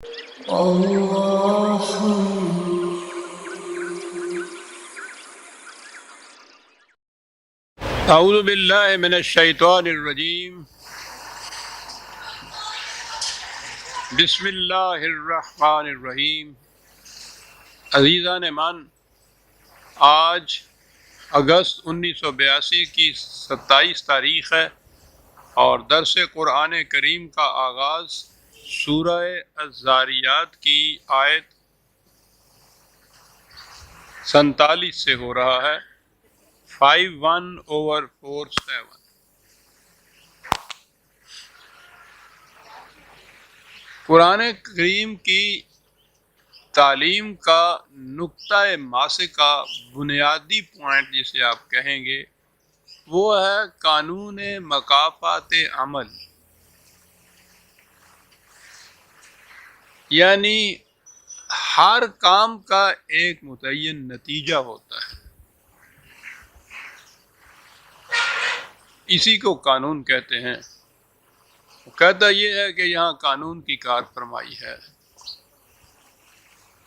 اعوذ باللہ من الشیطان الرجیم بسم اللہ الرحمن الرحیم۔ عزیزان من، آج اگست 1982 کی 27 تاریخ ہے اور درس قرآن کریم کا آغاز سورہ الذاریات کی آیت 47 سے ہو رہا ہے۔ 51/47۔ قرآن کریم کی تعلیم کا نقطۂ ماسکہ، بنیادی پوائنٹ جسے آپ کہیں گے، وہ ہے قانون مکافات عمل، یعنی ہر کام کا ایک متعین نتیجہ ہوتا ہے، اسی کو قانون کہتے ہیں۔ کہتا یہ ہے کہ یہاں قانون کی کار فرمائی ہے۔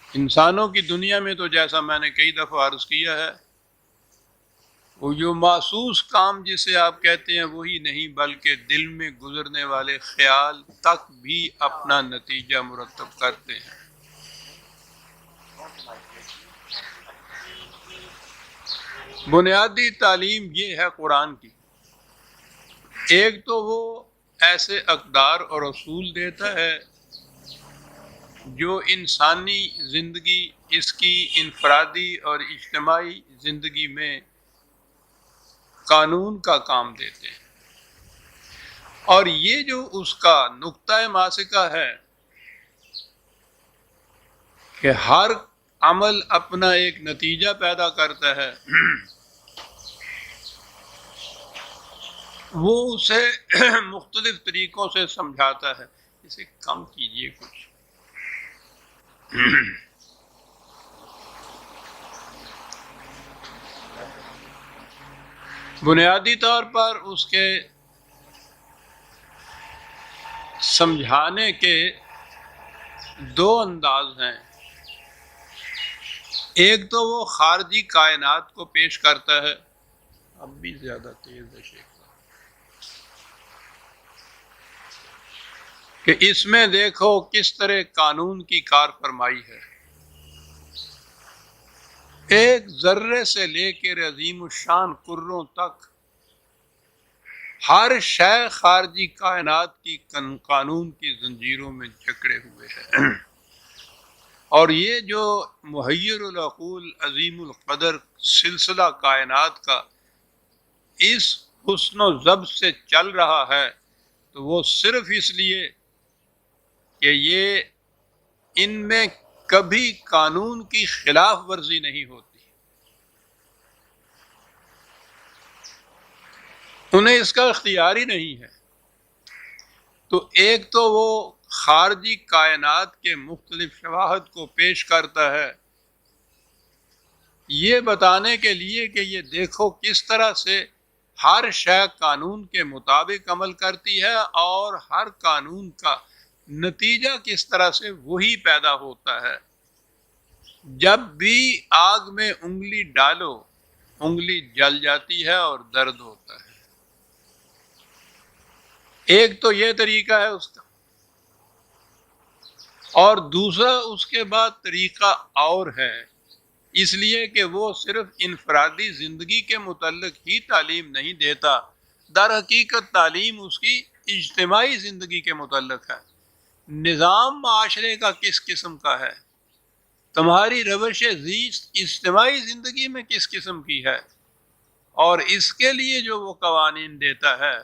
انسانوں کی دنیا میں تو جیسا میں نے کئی دفعہ عرض کیا ہے، وہ جو محسوس کام جسے آپ کہتے ہیں وہی نہیں، بلکہ دل میں گزرنے والے خیال تک بھی اپنا نتیجہ مرتب کرتے ہیں۔ بنیادی تعلیم یہ ہے قرآن کی۔ ایک تو وہ ایسے اقدار اور اصول دیتا ہے جو انسانی زندگی، اس کی انفرادی اور اجتماعی زندگی میں قانون کا کام دیتے ہیں، اور یہ جو اس کا نقطۂ ماسکہ ہے کہ ہر عمل اپنا ایک نتیجہ پیدا کرتا ہے، وہ اسے مختلف طریقوں سے سمجھاتا ہے۔ اسے کم کیجئے کچھ۔ بنیادی طور پر اس کے سمجھانے کے دو انداز ہیں۔ ایک تو وہ خارجی کائنات کو پیش کرتا ہے، اب بھی زیادہ تیز ہے شیخ، کہ اس میں دیکھو کس طرح قانون کی کار فرمائی ہے۔ ایک ذرے سے لے کے عظیم الشان کروں تک ہر شے خارجی کائنات کی قانون کی زنجیروں میں جکڑے ہوئے ہیں، اور یہ جو محیر العقول عظیم القدر سلسلہ کائنات کا اس حسن و ضبط سے چل رہا ہے، تو وہ صرف اس لیے کہ یہ ان میں کبھی قانون کی خلاف ورزی نہیں ہوتی، انہیں اس کا اختیار ہی نہیں ہے۔ تو ایک تو وہ خارجی کائنات کے مختلف شواہد کو پیش کرتا ہے، یہ بتانے کے لیے کہ یہ دیکھو کس طرح سے ہر شے قانون کے مطابق عمل کرتی ہے، اور ہر قانون کا نتیجہ کس طرح سے وہی پیدا ہوتا ہے۔ جب بھی آگ میں انگلی ڈالو، انگلی جل جاتی ہے اور درد ہوتا ہے۔ ایک تو یہ طریقہ ہے اس کا، اور دوسرا اس کے بعد طریقہ اور ہے، اس لیے کہ وہ صرف انفرادی زندگی کے متعلق ہی تعلیم نہیں دیتا، در حقیقت تعلیم اس کی اجتماعی زندگی کے متعلق ہے۔ نظام معاشرے کا کس قسم کا ہے، تمہاری روش زیست اجتماعی زندگی میں کس قسم کی ہے، اور اس کے لیے جو وہ قوانین دیتا ہے،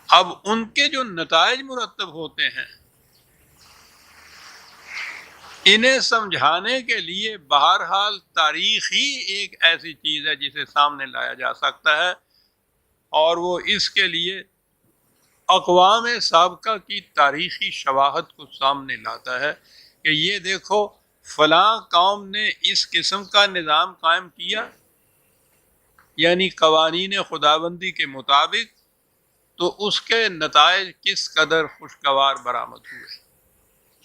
اب ان کے جو نتائج مرتب ہوتے ہیں، انہیں سمجھانے کے لیے بہرحال تاریخ ہی ایک ایسی چیز ہے جسے سامنے لایا جا سکتا ہے، اور وہ اس کے لیے اقوام سابقہ کی تاریخی شواہد کو سامنے لاتا ہے کہ یہ دیکھو فلاں قوم نے اس قسم کا نظام قائم کیا، یعنی قوانین خداوندی کے مطابق، تو اس کے نتائج کس قدر خوشگوار برآمد ہوئے۔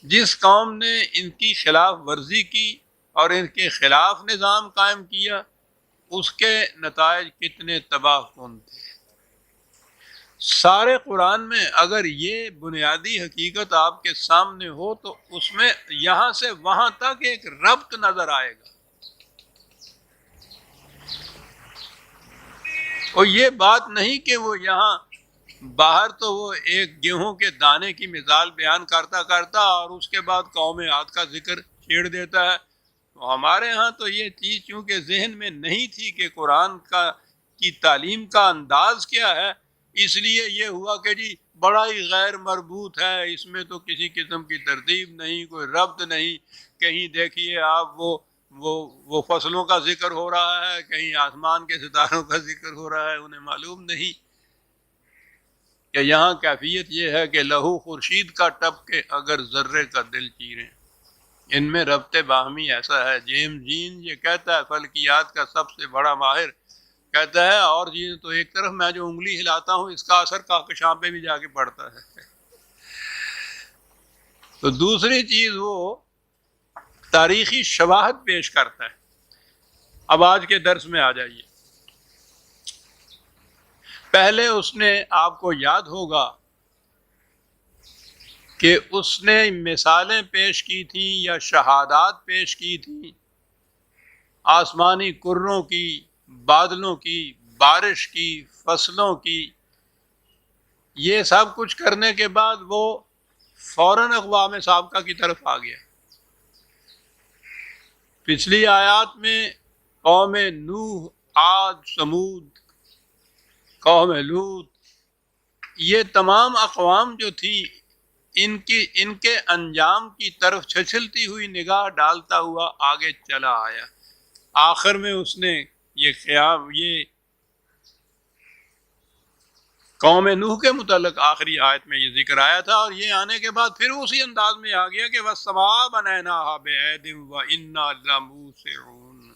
جس قوم نے ان کی خلاف ورزی کی اور ان کے خلاف نظام قائم کیا، اس کے نتائج کتنے تباہ کن تھے۔ سارے قرآن میں اگر یہ بنیادی حقیقت آپ کے سامنے ہو تو اس میں یہاں سے وہاں تک ایک ربط نظر آئے گا، اور یہ بات نہیں کہ وہ یہاں باہر تو وہ ایک گیہوں کے دانے کی مثال بیان کرتا اور اس کے بعد قوم عاد کا ذکر چھیڑ دیتا ہے۔ تو ہمارے ہاں تو یہ چیز چونکہ ذہن میں نہیں تھی کہ قرآن کی تعلیم کا انداز کیا ہے، اس لیے یہ ہوا کہ جی بڑا ہی غیر مربوط ہے، اس میں تو کسی قسم کی ترتیب نہیں، کوئی ربط نہیں، کہیں دیکھیے آپ وہ فصلوں کا ذکر ہو رہا ہے، کہیں آسمان کے ستاروں کا ذکر ہو رہا ہے، انہیں معلوم نہیں کہ یہاں کیفیت یہ ہے کہ لہو خورشید کا ٹپ کے اگر ذرے کا دل چیریں، ان میں ربط باہمی ایسا ہے۔ جیمز جین یہ کہتا ہے، فلکیات کا سب سے بڑا ماہر، کہتا ہے اور چیز تو ایک طرف میں جو انگلی ہلاتا ہوں اس کا اثر کہکشاں پہ بھی جا کے پڑتا ہے، تو دوسری چیز وہ تاریخی شواہد پیش کرتا ہے۔ اب آج کے درس میں آ جائیے۔ پہلے اس نے، آپ کو یاد ہوگا کہ اس نے مثالیں پیش کی تھیں یا شہادات پیش کی تھیں آسمانی کروں کی، بادلوں کی، بارش کی، فصلوں کی۔ یہ سب کچھ کرنے کے بعد وہ فوراً اقوام سابقہ کی طرف آ گیا۔ پچھلی آیات میں قوم نوح، عاد، ثمود، قوم لوط، یہ تمام اقوام جو تھیں ان کے انجام کی طرف چھچلتی ہوئی نگاہ ڈالتا ہوا آگے چلا آیا۔ آخر میں اس نے یہ قوم نوح کے متعلق آخری آیت میں یہ ذکر آیا تھا، اور یہ آنے کے بعد پھر اسی انداز میں آ گیا کہ وَالسَّمَاءَ بَنَيْنَاهَا بِأَيْدٍ وَإِنَّا لَمُوسِعُونَ،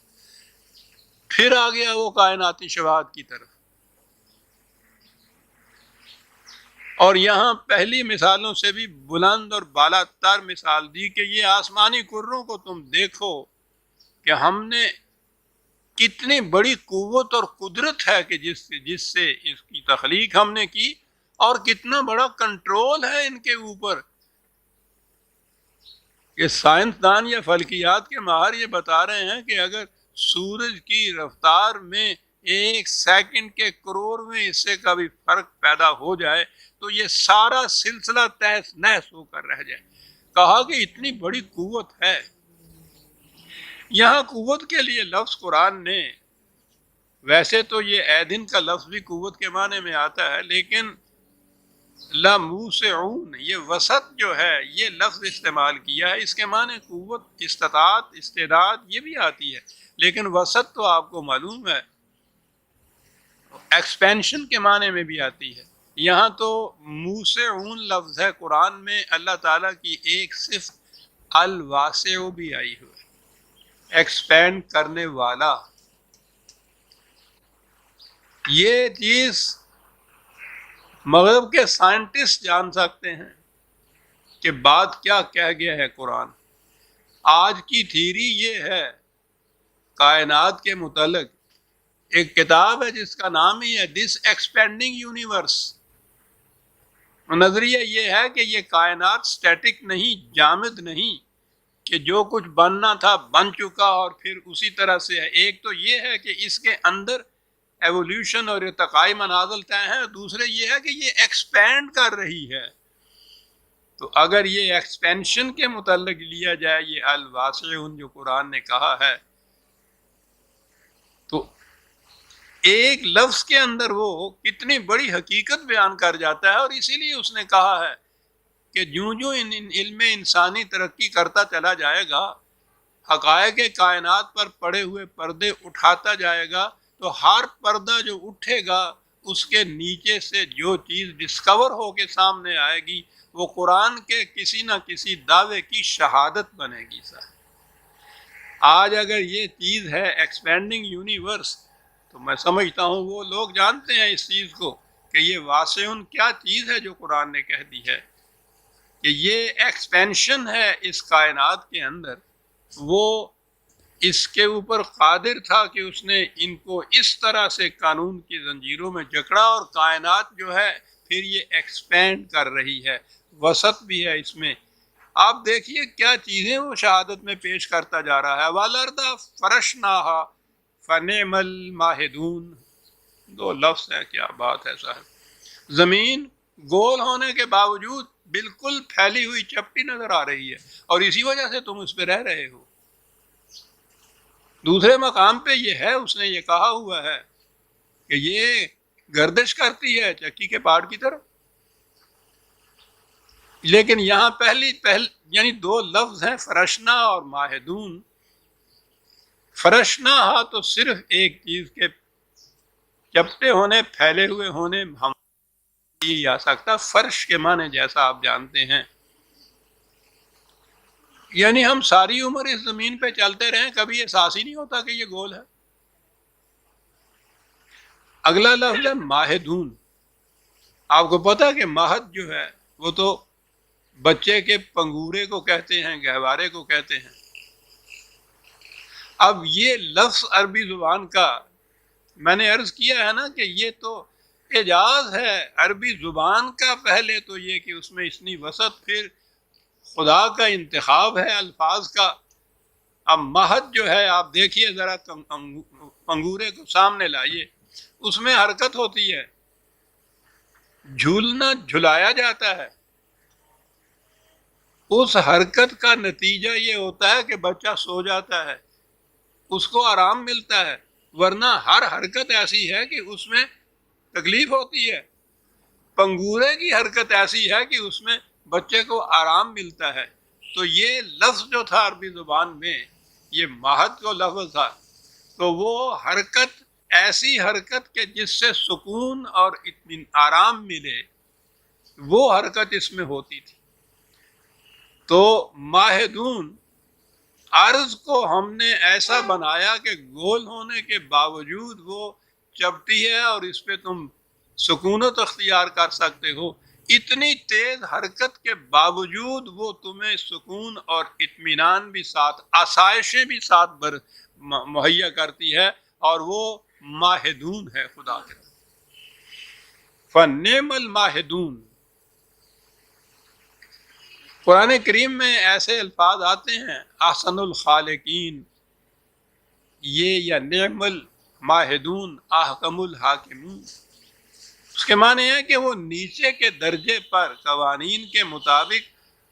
پھر آ گیا وہ کائناتی شواہد کی طرف۔ اور یہاں پہلی مثالوں سے بھی بلند اور بالا تر مثال دی کہ یہ آسمانی کروں کو تم دیکھو کہ ہم نے کتنی بڑی قوت اور قدرت ہے کہ جس سے اس کی تخلیق ہم نے کی، اور کتنا بڑا کنٹرول ہے ان کے اوپر۔ کہ سائنسدان یا فلکیات کے ماہر یہ بتا رہے ہیں کہ اگر سورج کی رفتار میں ایک سیکنڈ کے کروڑویں حصے کا بھی فرق پیدا ہو جائے تو یہ سارا سلسلہ تہس نہس ہو کر رہ جائے۔ کہا کہ اتنی بڑی قوت ہے۔ یہاں قوت کے لیے لفظ قرآن نے، ویسے تو یہ اے دن کا لفظ بھی قوت کے معنی میں آتا ہے، لیکن لَمُوسِعُونَ یہ وسط جو ہے یہ لفظ استعمال کیا ہے، اس کے معنی قوت، استطاعت، استعداد یہ بھی آتی ہے، لیکن وسط تو آپ کو معلوم ہے ایکسپینشن کے معنی میں بھی آتی ہے۔ یہاں تو موسعون لفظ ہے قرآن میں، اللہ تعالیٰ کی ایک صفت الواسع بھی آئی ہوئی، ایکسپینڈ کرنے والا۔ یہ چیز مغرب کے سائنٹسٹ جان سکتے ہیں کہ بات کیا کہہ گیا ہے قرآن۔ آج کی تھیری یہ ہے کائنات کے متعلق، ایک کتاب ہے جس کا نام ہی ہے دس ایکسپینڈنگ یونیورس۔ نظریہ یہ ہے کہ یہ کائنات سٹیٹک نہیں، جامد نہیں، کہ جو کچھ بننا تھا بن چکا اور پھر اسی طرح سے ہے۔ ایک تو یہ ہے کہ اس کے اندر ایولیوشن اور ارتقائی منازل طے ہیں، دوسرے یہ ہے کہ یہ ایکسپینڈ کر رہی ہے۔ تو اگر یہ ایکسپینشن کے متعلق لیا جائے یہ الواسعون جو قرآن نے کہا ہے، تو ایک لفظ کے اندر وہ کتنی بڑی حقیقت بیان کر جاتا ہے، اور اسی لیے اس نے کہا ہے کہ جوں جوں علم انسانی ترقی کرتا چلا جائے گا، حقائق کائنات پر پڑے ہوئے پردے اٹھاتا جائے گا، تو ہر پردہ جو اٹھے گا اس کے نیچے سے جو چیز ڈسکور ہو کے سامنے آئے گی وہ قرآن کے کسی نہ کسی دعوے کی شہادت بنے گی۔ آج اگر یہ چیز ہے ایکسپینڈنگ یونیورس، تو میں سمجھتا ہوں وہ لوگ جانتے ہیں اس چیز کو کہ یہ واسعون کیا چیز ہے جو قرآن نے کہہ دی ہے۔ کہ یہ ایکسپینشن ہے اس کائنات کے اندر، وہ اس کے اوپر قادر تھا کہ اس نے ان کو اس طرح سے قانون کی زنجیروں میں جکڑا، اور کائنات جو ہے پھر یہ ایکسپینڈ کر رہی ہے، وسط بھی ہے اس میں۔ آپ دیکھیے کیا چیزیں وہ شہادت میں پیش کرتا جا رہا ہے۔ وَالْأَرْضَ فَرَشْنَاهَا فَنِعْمَ الْمَاهِدُونَ، دو لفظ ہے، کیا بات ہے صاحب۔ زمین گول ہونے کے باوجود بالکل پھیلی ہوئی چپٹی نظر آ رہی ہے، اور اسی وجہ سے تم اس پہ رہ رہے ہو۔ دوسرے مقام پہ یہ ہے، اس نے یہ کہا ہوا ہے کہ یہ گردش کرتی ہے چکی کے پاڑ کی طرف، لیکن یہاں پہل یعنی دو لفظ ہیں، فرشنا اور ماہدون۔ فرشنا تو صرف ایک چیز کے چپٹے ہونے، پھیلے ہوئے ہونے ہم یہ آ سکتا، فرش کے معنی جیسا آپ جانتے ہیں، یعنی ہم ساری عمر اس زمین پہ چلتے رہیں، کبھی احساس ہی نہیں ہوتا کہ یہ گول ہے۔ اگلا لفظ ہے ماہدون۔ آپ کو پتا کہ مہد جو ہے وہ تو بچے کے پنگورے کو کہتے ہیں، گہوارے کو کہتے ہیں۔ اب یہ لفظ عربی زبان کا، میں نے عرض کیا ہے نا کہ یہ تو اعجاز ہے عربی زبان کا، پہلے تو یہ کہ اس میں اتنی وسعت، پھر خدا کا انتخاب ہے الفاظ کا۔ اب مہد جو ہے، آپ دیکھیے ذرا، پنگورے کو سامنے لائیے، اس میں حرکت ہوتی ہے، جھولنا جھلایا جاتا ہے، اس حرکت کا نتیجہ یہ ہوتا ہے کہ بچہ سو جاتا ہے، اس کو آرام ملتا ہے، ورنہ ہر حرکت ایسی ہے کہ اس میں تکلیف ہوتی ہے۔ پنگورے کی حرکت ایسی ہے کہ اس میں بچے کو آرام ملتا ہے۔ تو یہ لفظ جو تھا عربی زبان میں، یہ مہد کو لفظ تھا، تو وہ حرکت، ایسی حرکت کہ جس سے سکون اور آرام ملے، وہ حرکت اس میں ہوتی تھی۔ تو ماہدون، عرض کو ہم نے ایسا بنایا کہ گول ہونے کے باوجود وہ چپٹی ہے، اور اس پہ تم سکونت اختیار کر سکتے ہو۔ اتنی تیز حرکت کے باوجود وہ تمہیں سکون اور اطمینان بھی ساتھ، آسائشیں بھی ساتھ مہیا کرتی ہے، اور وہ ماہدون ہے خدا کے۔ فَنِعْمَ الْمَاهِدُونَ، قرآن کریم میں ایسے الفاظ آتے ہیں، احسن الخالقین، یہ یا نعم الماہدون احکم الحاکمون، اس کے معنی ہے کہ وہ نیچے کے درجے پر قوانین کے مطابق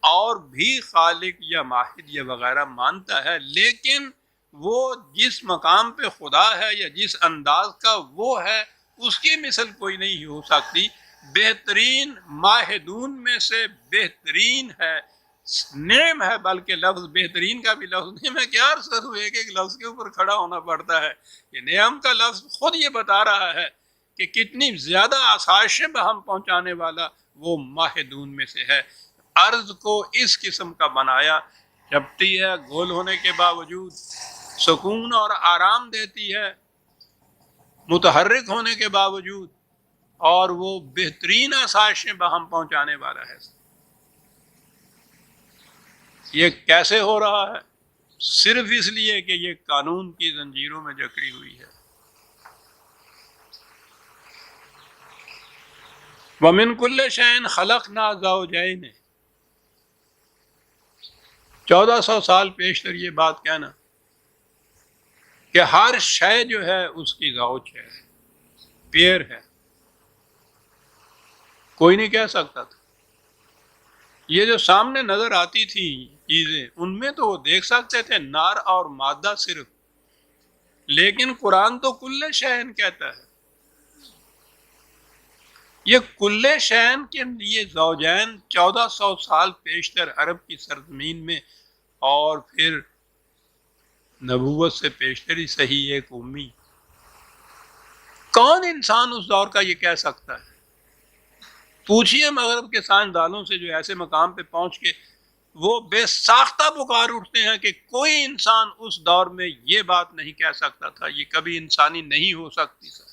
اور بھی خالق یا ماہد یا وغیرہ مانتا ہے، لیکن وہ جس مقام پہ خدا ہے یا جس انداز کا وہ ہے، اس کی مثل کوئی نہیں ہو سکتی۔ بہترین ماہدون میں سے بہترین ہے، نعم ہے، بلکہ لفظ بہترین کا بھی لفظ نہیں، میں کیا عرض کروں، ایک ایک لفظ کے اوپر کھڑا ہونا پڑتا ہے۔ یہ نعم کا لفظ خود یہ بتا رہا ہے کہ کتنی زیادہ آسائشیں بہم پہنچانے والا وہ ماہدون میں سے ہے۔ عرض کو اس قسم کا بنایا، چپٹی ہے گول ہونے کے باوجود، سکون اور آرام دیتی ہے متحرک ہونے کے باوجود، اور وہ بہترین آسائشیں بہم پہنچانے والا ہے۔ یہ کیسے ہو رہا ہے؟ صرف اس لیے کہ یہ قانون کی زنجیروں میں جکڑی ہوئی ہے۔ وَمِن كُلِّ شَيْءٍ خَلَقْنَا زَوْجَيْنِ، 1400 سال پیشتر یہ بات کہنا کہ ہر شے جو ہے اس کی زوج ہے، پیئر ہے، کوئی نہیں کہہ سکتا تھا۔ یہ جو سامنے نظر آتی تھی چیزیں، ان میں تو وہ دیکھ سکتے تھے نار اور مادہ صرف، لیکن قرآن تو کل شین کہتا ہے۔ یہ کل شین کے لیے زوجین 1400 سال پیشتر عرب کی سرزمین میں، اور پھر نبوت سے پیشتر ہی صحیح ایک امی، کون انسان اس دور کا یہ کہہ سکتا ہے؟ پوچھئے مغرب کے سائنسدانوں سے جو ایسے مقام پہ پہنچ کے وہ بے ساختہ پکار اٹھتے ہیں کہ کوئی انسان اس دور میں یہ بات نہیں کہہ سکتا تھا، یہ کبھی انسانی نہیں ہو سکتی تھا۔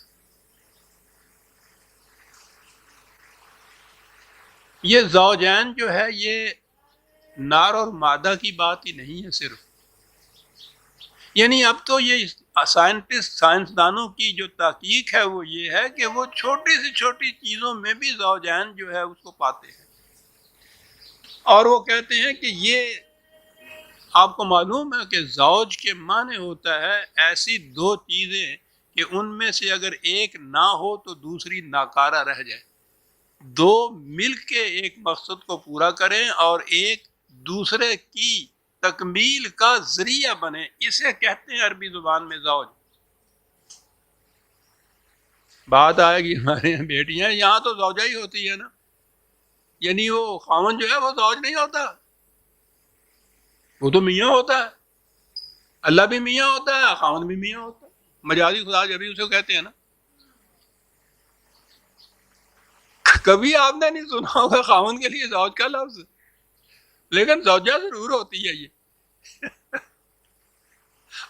یہ زوجین جو ہے یہ نار اور مادہ کی بات ہی نہیں ہے صرف، یعنی اب تو یہ سائنسدانوں کی جو تحقیق ہے وہ یہ ہے کہ وہ چھوٹی سے چھوٹی چیزوں میں بھی زوجین جو ہے اس کو پاتے ہیں، اور وہ کہتے ہیں کہ یہ آپ کو معلوم ہے کہ زوج کے معنی ہوتا ہے ایسی دو چیزیں کہ ان میں سے اگر ایک نہ ہو تو دوسری ناکارہ رہ جائے، دو مل کے ایک مقصد کو پورا کریں اور ایک دوسرے کی تکمیل کا ذریعہ بنے، اسے کہتے ہیں عربی زبان میں زوج۔ بات آئے گی ہمارے یہاں بیٹیاں، یہاں تو زوجہ ہی ہوتی ہے نا، یعنی وہ خاوند جو ہے وہ زوج نہیں ہوتا، وہ تو میاں ہوتا ہے، اللہ بھی میاں ہوتا ہے، خاوند بھی میاں ہوتا ہے، مجازی خدا جب بھی اسے کہتے ہیں نا۔ کبھی آپ نے نہیں سنا ہوگا خاوند کے لیے زوج کا لفظ، لیکن زوجہ ضرور ہوتی ہے یہ،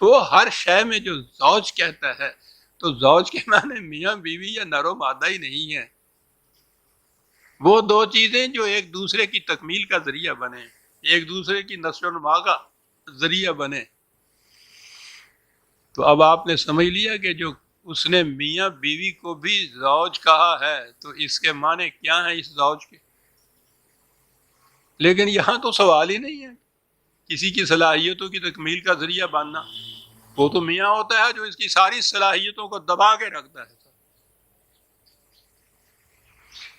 وہ ہر شے میں جو زوج کہتا ہے تو زوج کے معنی میاں بیوی یا نر و مادہ ہی نہیں ہے، وہ دو چیزیں جو ایک دوسرے کی تکمیل کا ذریعہ بنے، ایک دوسرے کی نشو و نما کا ذریعہ بنے۔ تو اب آپ نے سمجھ لیا کہ جو اس نے میاں بیوی کو بھی زوج کہا ہے تو اس کے معنی کیا ہیں اس زوج کے، لیکن یہاں تو سوال ہی نہیں ہے کسی کی صلاحیتوں کی تکمیل کا ذریعہ بننا، وہ تو میاں ہوتا ہے جو اس کی ساری صلاحیتوں کو دبا کے رکھتا ہے،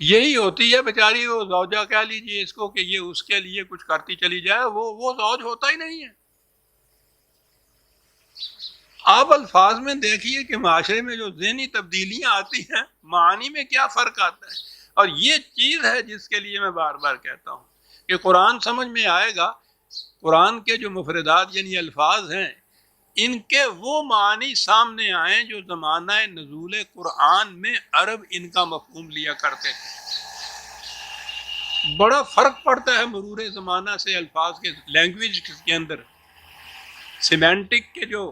یہی ہوتی ہے بیچاری وہ زوجہ، کہہ لیجیے اس کو کہ یہ اس کے لیے کچھ کرتی چلی جائے، وہ زوج ہوتا ہی نہیں ہے۔ آپ الفاظ میں دیکھیے کہ معاشرے میں جو ذہنی تبدیلیاں آتی ہیں معانی میں کیا فرق آتا ہے، اور یہ چیز ہے جس کے لیے میں بار بار کہتا ہوں کہ قرآن سمجھ میں آئے گا، قرآن کے جو مفردات یعنی الفاظ ہیں ان کے وہ معنی سامنے آئیں جو زمانہ نزول قرآن میں عرب ان کا مفہوم لیا کرتے تھے۔ بڑا فرق پڑتا ہے مرور زمانہ سے الفاظ کے لینگویج کے اندر، سیمینٹک کے جو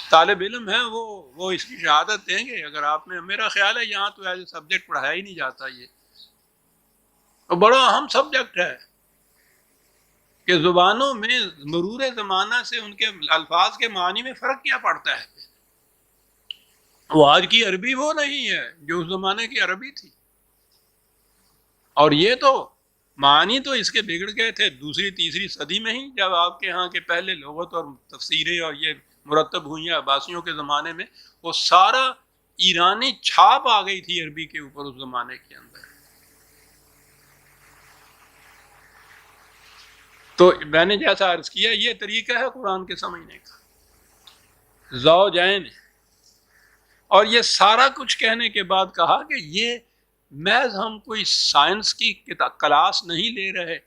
طالب علم ہیں وہ اس کی شہادت دیں گے، اگر آپ نے، میرا خیال ہے یہاں تو ایز اے سبجیکٹ پڑھایا ہی نہیں جاتا، یہ بڑا اہم سبجیکٹ ہے کہ زبانوں میں مرور زمانہ سے ان کے الفاظ کے معنی میں فرق کیا پڑتا ہے۔ وہ آج کی عربی وہ نہیں ہے جو اس زمانے کی عربی تھی، اور یہ تو معنی تو اس کے بگڑ گئے تھے دوسری تیسری صدی میں ہی، جب آپ کے ہاں کے پہلے لغت اور تفسیریں اور یہ مرتب ہوئی ہیں عباسیوں کے زمانے میں، وہ سارا ایرانی چھاپ آ گئی تھی عربی کے اوپر اس زمانے کے اندر۔ تو میں نے جیسا عرض کیا یہ طریقہ ہے قرآن کے سمجھنے کا، زوجین، اور یہ سارا کچھ کہنے کے بعد کہا کہ یہ محض ہم کوئی سائنس کی کلاس نہیں لے رہے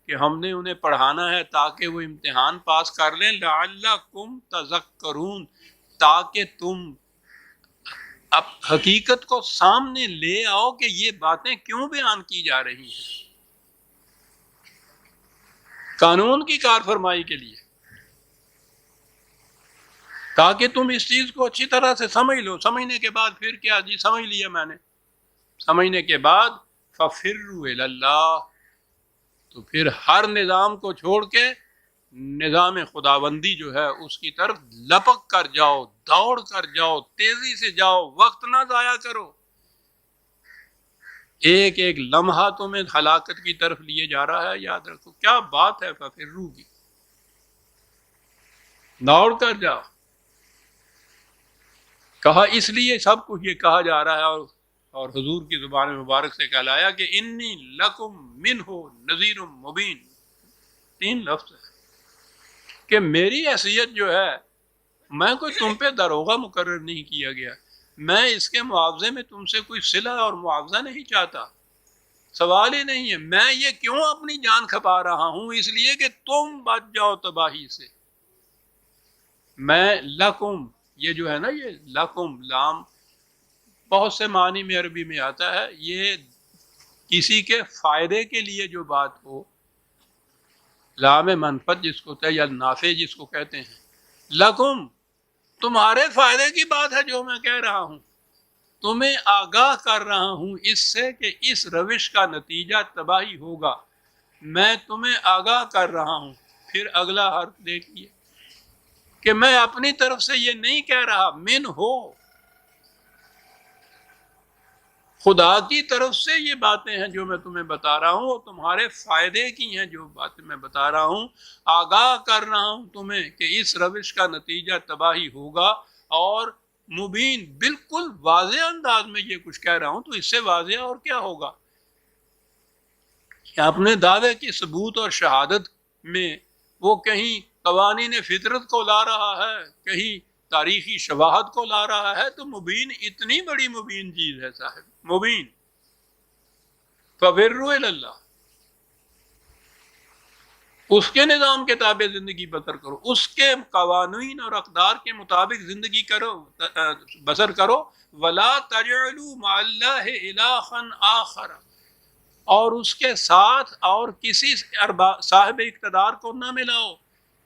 کہ ہم نے انہیں پڑھانا ہے تاکہ وہ امتحان پاس کر لیں، لعلکم تذکرون، تاکہ تم اب حقیقت کو سامنے لے آؤ کہ یہ باتیں کیوں بیان کی جا رہی ہیں، قانون کی کار فرمائی کے لیے، تاکہ تم اس چیز کو اچھی طرح سے سمجھ لو۔ سمجھنے کے بعد پھر کیا، جی سمجھ لیا میں نے، سمجھنے کے بعد فَفِرُّوا إِلَى اللَّهِ، تو پھر ہر نظام کو چھوڑ کے نظام خداوندی جو ہے اس کی طرف لپک کر جاؤ، دوڑ کر جاؤ، تیزی سے جاؤ، وقت نہ ضائع کرو، ایک ایک لمحہ تمہیں ہلاکت کی طرف لیے جا رہا ہے، یاد رکھو کیا بات ہے فَفِرُّوا کی، دوڑ کر جاؤ۔ کہا اس لیے سب کچھ یہ کہا جا رہا ہے، اور حضور کی زبان مبارک سے کہلایا کہ انی لکم منہ نذیر مبین، 3 لفظ ہے کہ میری حیثیت جو ہے، میں کوئی تم پہ داروغہ مقرر نہیں کیا گیا، میں اس کے معاوضے میں تم سے کوئی صلہ اور معاوضہ نہیں چاہتا، سوال ہی نہیں ہے، میں یہ کیوں اپنی جان کھپا رہا ہوں، اس لیے کہ تم بچ جاؤ تباہی سے۔ میں لکم، یہ جو ہے نا یہ لکم لام بہت سے معنی میں عربی میں آتا ہے، یہ کسی کے فائدے کے لیے جو بات ہو، لام منفعت جس کو کہتے ہیں یا نافع جس کو کہتے ہیں، لکم تمہارے فائدے کی بات ہے جو میں کہہ رہا ہوں، تمہیں آگاہ کر رہا ہوں اس سے کہ اس روش کا نتیجہ تباہی ہوگا، میں تمہیں آگاہ کر رہا ہوں۔ پھر اگلا حرف دیکھیے کہ میں اپنی طرف سے یہ نہیں کہہ رہا، من ہو، خدا کی طرف سے یہ باتیں ہیں جو میں تمہیں بتا رہا ہوں، اور تمہارے فائدے کی ہیں جو باتیں میں بتا رہا ہوں۔ آگاہ کر رہا ہوں تمہیں کہ اس روش کا نتیجہ تباہی ہوگا، اور مبین، بالکل واضح انداز میں یہ کچھ کہہ رہا ہوں، تو اس سے واضح اور کیا ہوگا کہ اپنے دعوے کی ثبوت اور شہادت میں وہ کہیں قوانین فطرت کو لا رہا ہے، کہیں تاریخی شواہد کو لا رہا ہے، تو مبین اتنی بڑی مبین چیز ہے صاحب، مبین۔ فَفِرُّوا إِلَى اللَّهِ، اس کے نظام کے تابع زندگی بسر کرو، اس کے قوانین اور اقدار کے مطابق زندگی کرو، بسر کرو۔ وَلَا تَجْعَلُوا مَعَ اللَّهِ إِلَٰهًا آخَرَ، اور اس کے ساتھ اور کسی صاحب اقتدار کو نہ ملاؤ،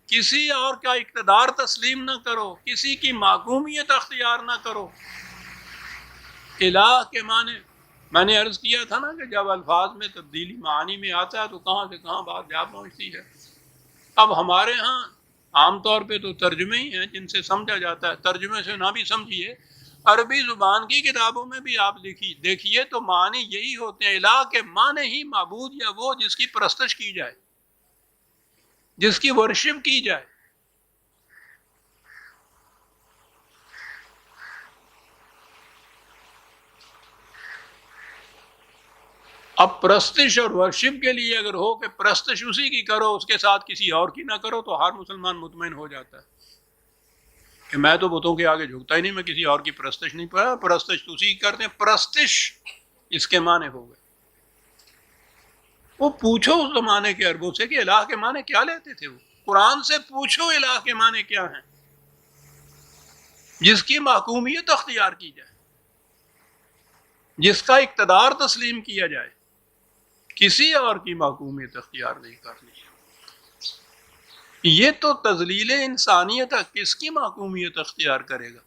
کسی اور کا اقتدار تسلیم نہ کرو، کسی کی محکومیت اختیار نہ کرو۔ الہ کے معنی میں نے عرض کیا تھا نا کہ جب الفاظ میں تبدیلی معانی میں آتا ہے تو کہاں سے کہاں بات جا پہنچتی ہے۔ اب ہمارے ہاں عام طور پہ تو ترجمے ہی ہیں جن سے سمجھا جاتا ہے، ترجمے سے نہ بھی سمجھیے، عربی زبان کی کتابوں میں بھی آپ دیکھیے تو معنی یہی ہوتے ہیں۔ الہ کے معنی ہی معبود، یا وہ جس کی پرستش کی جائے، جس کی ورشپ کی جائے۔ اب پرستش اور ورشپ کے لیے اگر ہو کہ پرستش اسی کی کرو، اس کے ساتھ کسی اور کی نہ کرو، تو ہر مسلمان مطمئن ہو جاتا ہے کہ میں تو بتوں کے آگے جھکتا ہی نہیں، میں کسی اور کی پرستش نہیں پڑا، پرستش تو اسی کی کرتے ہیں۔ پرستش اس کے معنی ہو گئے۔ وہ پوچھو اس زمانے کے عربوں سے کہ الہ کے معنی کیا لیتے تھے، وہ قرآن سے پوچھو الہ کے معنی کیا ہیں، جس کی محکومیت اختیار کی جائے، جس کا اقتدار تسلیم کیا جائے، کسی اور کی محکومیت اختیار نہیں کرنی۔ یہ تو تذلیل انسانیت ہے، کس کی محکومیت اختیار کرے گا؟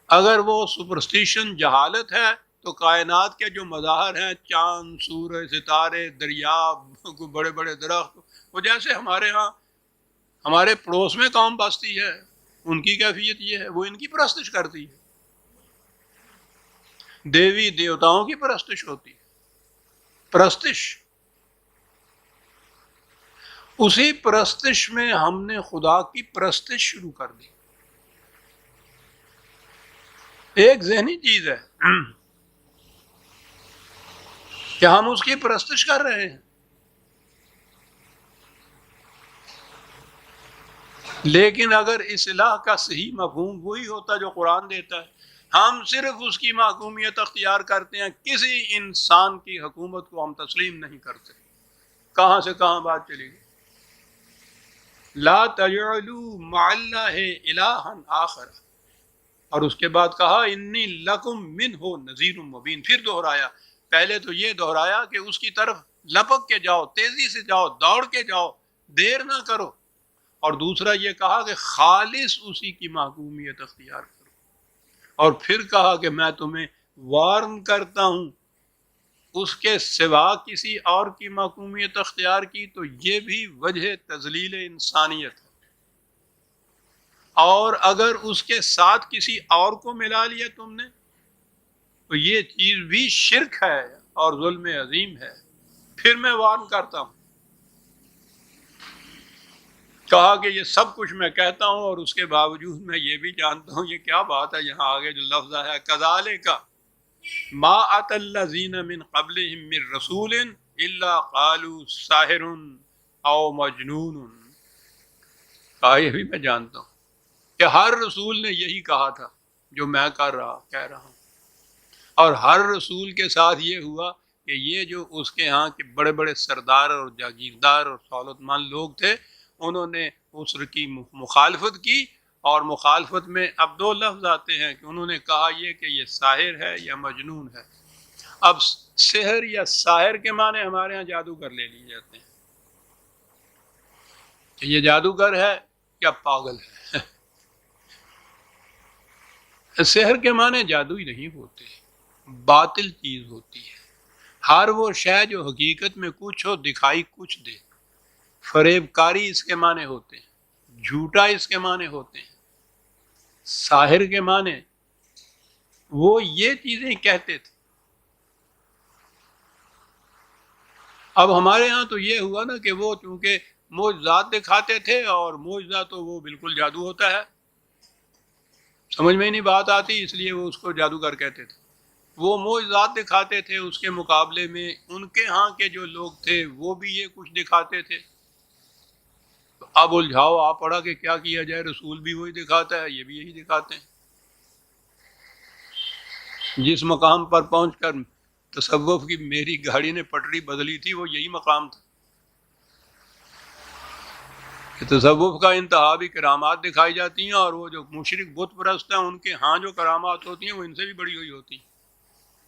اگر وہ سپرسٹیشن، جہالت ہے، تو کائنات کے جو مظاہر ہیں، چاند، سورج، ستارے، دریا، بڑے بڑے درخت، وہ جیسے ہمارے ہاں ہمارے پڑوس میں قوم بستی ہے، ان کی کیفیت یہ ہے، وہ ان کی پرستش کرتی ہے، دیوی دیوتاؤں کی پرستش ہوتی ہے۔ پرستش، اسی پرستش میں ہم نے خدا کی پرستش شروع کر دی۔ ایک ذہنی چیز ہے کہ ہم اس کی پرستش کر رہے ہیں، لیکن اگر اصلاح کا صحیح مفہوم وہی ہوتا جو قرآن دیتا ہے، ہم صرف اس کی محکومیت اختیار کرتے ہیں، کسی انسان کی حکومت کو ہم تسلیم نہیں کرتے، کہاں سے کہاں بات چلی گئی۔ لا تجعلوا مع اللہ الہا آخر، اور اس کے بعد کہا انی لکم منہ نذیر مبین، پھر دہرایا۔ پہلے تو یہ دہرایا کہ اس کی طرف لپک کے جاؤ، تیزی سے جاؤ، دوڑ کے جاؤ، دیر نہ کرو، اور دوسرا یہ کہا کہ خالص اسی کی محکومیت اختیار کرو، اور پھر کہا کہ میں تمہیں وارن کرتا ہوں اس کے سوا کسی اور کی محکومیت اختیار کی، تو یہ بھی وجہ تذلیل انسانیت ہے، اور اگر اس کے ساتھ کسی اور کو ملا لیا تم نے تو یہ چیز بھی شرک ہے اور ظلم عظیم ہے۔ پھر میں وارن کرتا ہوں، کہا کہ یہ سب کچھ میں کہتا ہوں اور اس کے باوجود میں یہ بھی جانتا ہوں، یہ کیا بات ہے یہاں آگے جو لفظ ہے کذالک ما ات الذین من قبلہم من رسول الا قالوا ساحر او مجنون، کہا یہ بھی میں جانتا ہوں کہ ہر رسول نے یہی کہا تھا جو میں کہہ رہا ہوں، اور ہر رسول کے ساتھ یہ ہوا کہ یہ جو اس کے ہاں کے بڑے بڑے سردار اور جاگیردار اور دولت مند لوگ تھے، انہوں نے اس کی مخالفت کی، اور مخالفت میں اب دو لفظ آتے ہیں کہ انہوں نے کہا یہ کہ یہ ساحر ہے یا مجنون ہے۔ اب سحر یا ساحر کے معنی ہمارے ہاں جادوگر لے لیے جاتے ہیں کہ یہ جادوگر ہے یا پاگل ہے۔ سحر کے معنی جادو ہی نہیں ہوتے، باطل چیز ہوتی ہے۔ ہر وہ شے جو حقیقت میں کچھ ہو دکھائی کچھ دے، فریب کاری اس کے معنی ہوتے ہیں، جھوٹا اس کے معنی ہوتے ہیں۔ ساحر کے معنی وہ یہ چیزیں کہتے تھے۔ اب ہمارے ہاں تو یہ ہوا نا کہ وہ چونکہ معجزات دکھاتے تھے، اور معجزہ تو وہ بالکل جادو ہوتا ہے، سمجھ میں ہی نہیں بات آتی، اس لیے وہ اس کو جادوگر کہتے تھے۔ وہ معجزات دکھاتے تھے، اس کے مقابلے میں ان کے ہاں کے جو لوگ تھے وہ بھی یہ کچھ دکھاتے تھے۔ تو اب الجھاؤ آ پڑا کہ کیا کیا جائے، رسول بھی وہی دکھاتا ہے، یہ بھی یہی دکھاتے ہیں۔ جس مقام پر پہنچ کر تصوف کی میری گاڑی نے پٹری بدلی تھی وہ یہی مقام تھا کہ تصوف کا انتہا بھی کرامات دکھائی جاتی ہیں، اور وہ جو مشرک بت پرست ہیں ان کے ہاں جو کرامات ہوتی ہیں وہ ان سے بھی بڑی ہوئی ہوتی ہیں۔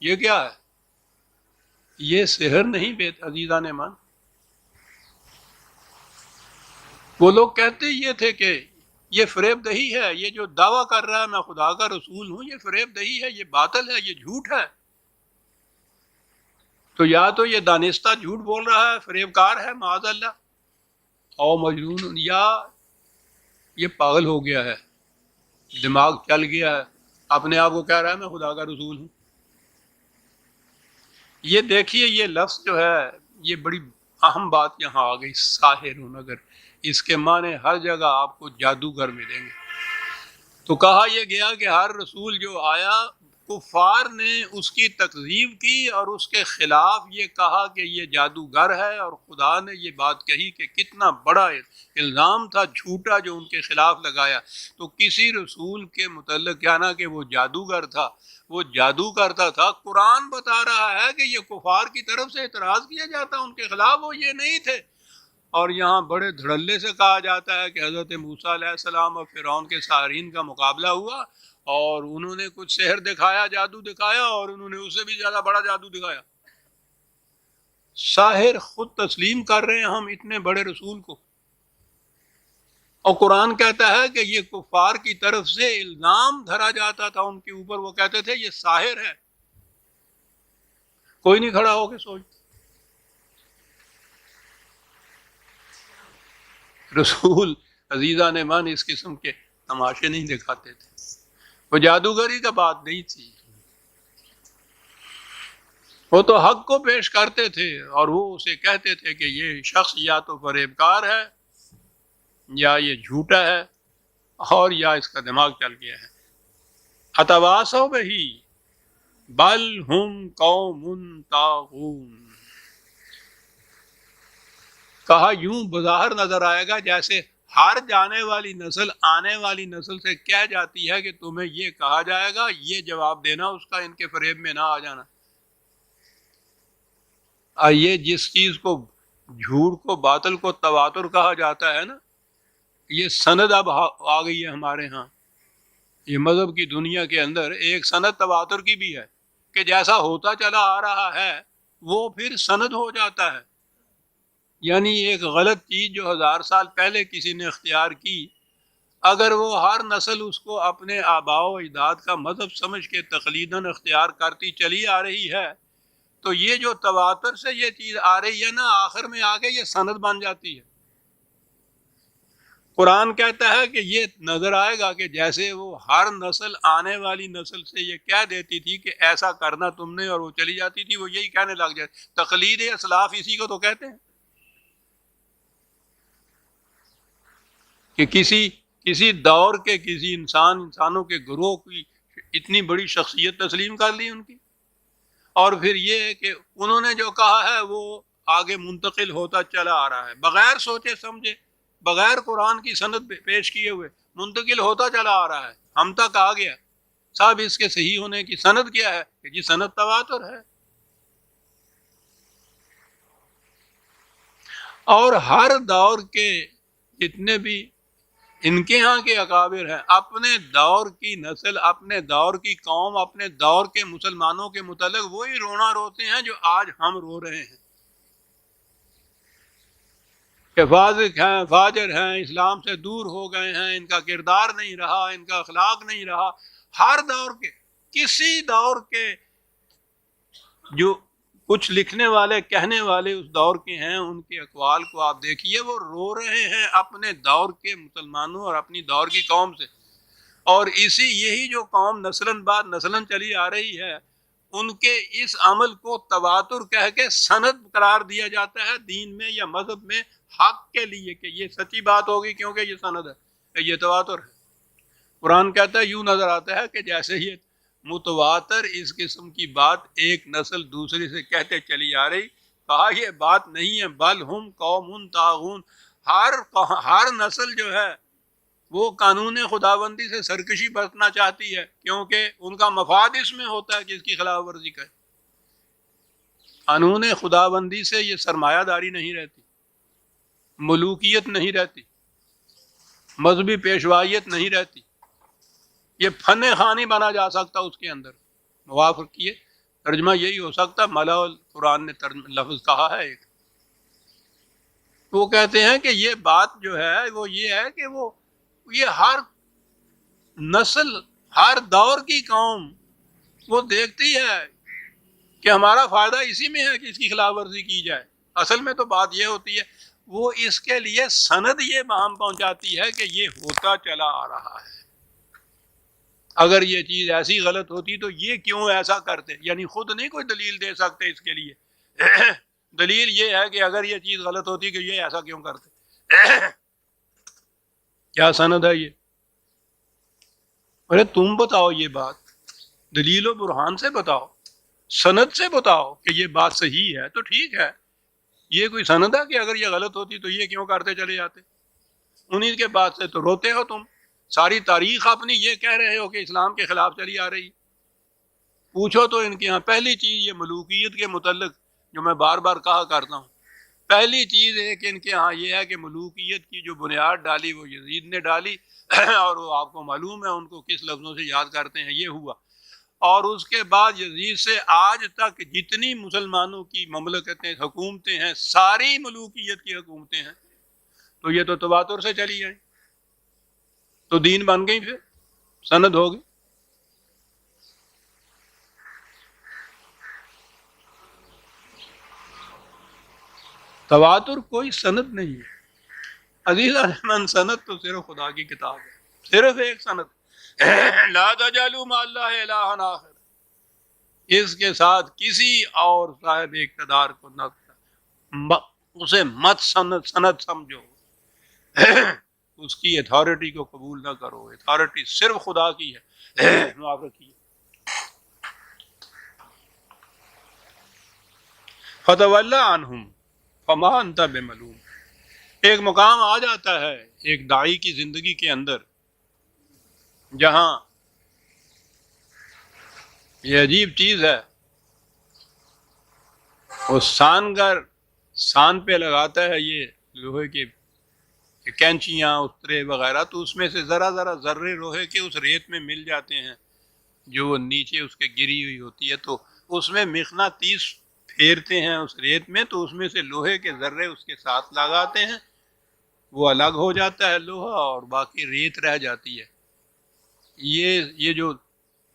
یہ کیا ہے؟ یہ سحر نہیں بے عزیزان ایمان۔ وہ لوگ کہتے یہ تھے کہ یہ فریب دہی ہے، یہ جو دعویٰ کر رہا ہے میں خدا کا رسول ہوں، یہ فریب دہی ہے، یہ باطل ہے، یہ جھوٹ ہے۔ تو یا تو یہ دانستہ جھوٹ بول رہا ہے، فریب کار ہے معاذ اللہ، او مجنون، یا یہ پاگل ہو گیا ہے، دماغ چل گیا ہے، اپنے آپ کو کہہ رہا ہے میں خدا کا رسول ہوں۔ یہ دیکھیے یہ لفظ جو ہے یہ بڑی اہم بات یہاں آ گئی، ساحر ہوں، اگر اس کے معنی ہر جگہ آپ کو جادوگر ملیں گے۔ تو کہا یہ گیا کہ ہر رسول جو آیا کفار نے اس کی تکذیب کی اور اس کے خلاف یہ کہا کہ یہ جادوگر ہے، اور خدا نے یہ بات کہی کہ کتنا بڑا الزام تھا جھوٹا جو ان کے خلاف لگایا۔ تو کسی رسول کے متعلق کیا نا کہ وہ جادوگر تھا، وہ جادو کرتا تھا، قرآن بتا رہا ہے کہ یہ کفار کی طرف سے اعتراض کیا جاتا ان کے خلاف، وہ یہ نہیں تھے۔ اور یہاں بڑے دھڑلے سے کہا جاتا ہے کہ حضرت موسیٰ علیہ السلام اور فرعون کے ساحرین کا مقابلہ ہوا، اور انہوں نے کچھ سحر دکھایا، جادو دکھایا، اور انہوں نے اس سے بھی زیادہ بڑا جادو دکھایا۔ ساحر خود تسلیم کر رہے ہیں ہم اتنے بڑے رسول کو، اور قرآن کہتا ہے کہ یہ کفار کی طرف سے الزام دھرا جاتا تھا ان کے اوپر، وہ کہتے تھے یہ ساحر ہے۔ کوئی نہیں کھڑا ہو کے سوچ، رسول عزیزان ایمان اس قسم کے تماشے نہیں دکھاتے تھے، وہ جادوگری کا بات نہیں تھی، وہ تو حق کو پیش کرتے تھے، اور وہ اسے کہتے تھے کہ یہ شخص یا تو فریبکار ہے، یا یہ جھوٹا ہے، اور یا اس کا دماغ چل گیا ہے۔ اتواصوا بہ بل ہم قوم طاغون، کہا یوں بظاہر نظر آئے گا جیسے ہر جانے والی نسل آنے والی نسل سے کہہ جاتی ہے کہ تمہیں یہ کہا جائے گا، یہ جواب دینا اس کا، ان کے فریب میں نہ آ جانا۔ یہ جس چیز کو جھوٹ کو باطل کو تواتر کہا جاتا ہے نا، یہ سند اب آ گئی ہے ہمارے ہاں، یہ مذہب کی دنیا کے اندر ایک سند تواتر کی بھی ہے کہ جیسا ہوتا چلا آ رہا ہے وہ پھر سند ہو جاتا ہے۔ یعنی ایک غلط چیز جو 1000 سال پہلے کسی نے اختیار کی، اگر وہ ہر نسل اس کو اپنے آباء و اجداد کا مذہب سمجھ کے تقلیداً اختیار کرتی چلی آ رہی ہے، تو یہ جو تواتر سے یہ چیز آ رہی ہے نا، آخر میں آ کے یہ سند بن جاتی ہے۔ قرآن کہتا ہے کہ یہ نظر آئے گا کہ جیسے وہ ہر نسل آنے والی نسل سے یہ کہہ دیتی تھی کہ ایسا کرنا تم نے، اور وہ چلی جاتی تھی، وہ یہی کہنے لگ جائے۔ تقلید اسلاف اسی کو تو کہتے ہیں کہ کسی دور کے کسی انسانوں کے گروہ کی اتنی بڑی شخصیت تسلیم کر لی ان کی، اور پھر یہ ہے کہ انہوں نے جو کہا ہے وہ آگے منتقل ہوتا چلا آ رہا ہے، بغیر سوچے سمجھے، بغیر قرآن کی سند پیش کیے ہوئے منتقل ہوتا چلا آ رہا ہے، ہم تک آ گیا۔ صاحب اس کے صحیح ہونے کی سند کیا ہے کہ جی سند تواتر ہے۔ اور ہر دور کے جتنے بھی ان کے ہاں کے اکابر ہیں، اپنے دور کی نسل، اپنے دور کی قوم، اپنے دور کے مسلمانوں کے متعلق وہی رونا روتے ہیں جو آج ہم رو رہے ہیں کہ فاسق ہیں، فاجر ہیں، اسلام سے دور ہو گئے ہیں، ان کا کردار نہیں رہا، ان کا اخلاق نہیں رہا، ہر دور کے کسی دور کے جو کچھ لکھنے والے کہنے والے اس دور کے ہیں، ان کے اقوال کو آپ دیکھیے، وہ رو رہے ہیں اپنے دور کے مسلمانوں اور اپنی دور کی قوم سے، اور یہی جو قوم نسلاً بعد نسلاً چلی آ رہی ہے، ان کے اس عمل کو تواتر کہہ کے سند قرار دیا جاتا ہے دین میں یا مذہب میں، حق کے لیے کہ یہ سچی بات ہوگی کیونکہ یہ سند ہے، کہ یہ تواتر ہے۔ قرآن کہتا ہے، یوں نظر آتا ہے کہ جیسے یہ متواتر اس قسم کی بات ایک نسل دوسری سے کہتے چلی آ رہی، کہا یہ بات نہیں ہے، بل ہم قوم طاغون، ہر نسل جو ہے وہ قانون خداوندی سے سرکشی برتنا چاہتی ہے، کیونکہ ان کا مفاد اس میں ہوتا ہے کہ اس کی خلاف ورزی کرے۔ قانون خداوندی سے یہ سرمایہ داری نہیں رہتی، ملوکیت نہیں رہتی، مذہبی پیشوائیت نہیں رہتی، یہ فن خوانی بنا جا سکتا اس کے اندر۔ موافق کیے، ترجمہ یہی ہو سکتا، ملا قرآن نے لفظ کہا ہے ایک، وہ کہتے ہیں کہ یہ بات جو ہے وہ یہ ہے کہ یہ ہر نسل، ہر دور کی قوم وہ دیکھتی ہے کہ ہمارا فائدہ اسی میں ہے کہ اس کی خلاف ورزی کی جائے۔ اصل میں تو بات یہ ہوتی ہے، وہ اس کے لیے سند یہ بہم پہنچاتی ہے کہ یہ ہوتا چلا آ رہا ہے، اگر یہ چیز ایسی غلط ہوتی تو یہ کیوں ایسا کرتے، یعنی خود نہیں کوئی دلیل دے سکتے اس کے لیے، دلیل یہ ہے کہ اگر یہ چیز غلط ہوتی کہ یہ ایسا کیوں کرتے، کیا سند ہے یہ؟ ارے تم بتاؤ، یہ بات دلیل و برہان سے بتاؤ، سند سے بتاؤ کہ یہ بات صحیح ہے تو ٹھیک ہے، یہ کوئی سند ہے کہ اگر یہ غلط ہوتی تو یہ کیوں کرتے چلے جاتے؟ انہیں کے بعد سے تو روتے ہو تم، ساری تاریخ اپنی یہ کہہ رہے ہو کہ اسلام کے خلاف چلی آ رہی۔ پوچھو تو ان کے ہاں پہلی چیز یہ ملوکیت کے متعلق جو میں بار بار کہا کرتا ہوں، پہلی چیز ہے کہ ان کے ہاں یہ ہے کہ ملوکیت کی جو بنیاد ڈالی وہ یزید نے ڈالی، اور وہ آپ کو معلوم ہے ان کو کس لفظوں سے یاد کرتے ہیں، یہ ہوا۔ اور اس کے بعد یزید سے آج تک جتنی مسلمانوں کی مملکتیں حکومتیں ہیں، ساری ملوکیت کی حکومتیں ہیں، تو یہ تو تواتر سے چلی آئیں، تو دین بن گئی، پھر سند ہو گئی۔ تواتر کوئی سند نہیں ہے عزیز من، سند تو صرف خدا کی کتاب ہے، صرف ایک سند، لا تجعلوا مع اللہ الہا آخر، اس کے ساتھ کسی اور صاحب اقتدار کو نہ، اسے مت سند سمجھو، اس کی اتھارٹی کو قبول نہ کرو، اتھارٹی صرف خدا کی ہے۔ معاف رکھیے۔ فتولی عنہم فما انت بملوم، ایک مقام آ جاتا ہے ایک داعی کی زندگی کے اندر جہاں یہ عجیب چیز ہے، وہ سان پہ لگاتا ہے یہ لوہے کے کینچیاں اترے وغیرہ، تو اس میں سے ذرا ذرے لوہے کے اس ریت میں مل جاتے ہیں جو وہ نیچے اس کے گری ہوئی ہوتی ہے، تو اس میں مقناطیس پھیرتے ہیں اس ریت میں، تو اس میں سے لوہے کے ذرے اس کے ساتھ لگاتے ہیں، وہ الگ ہو جاتا ہے لوہا اور باقی ریت رہ جاتی ہے۔ یہ جو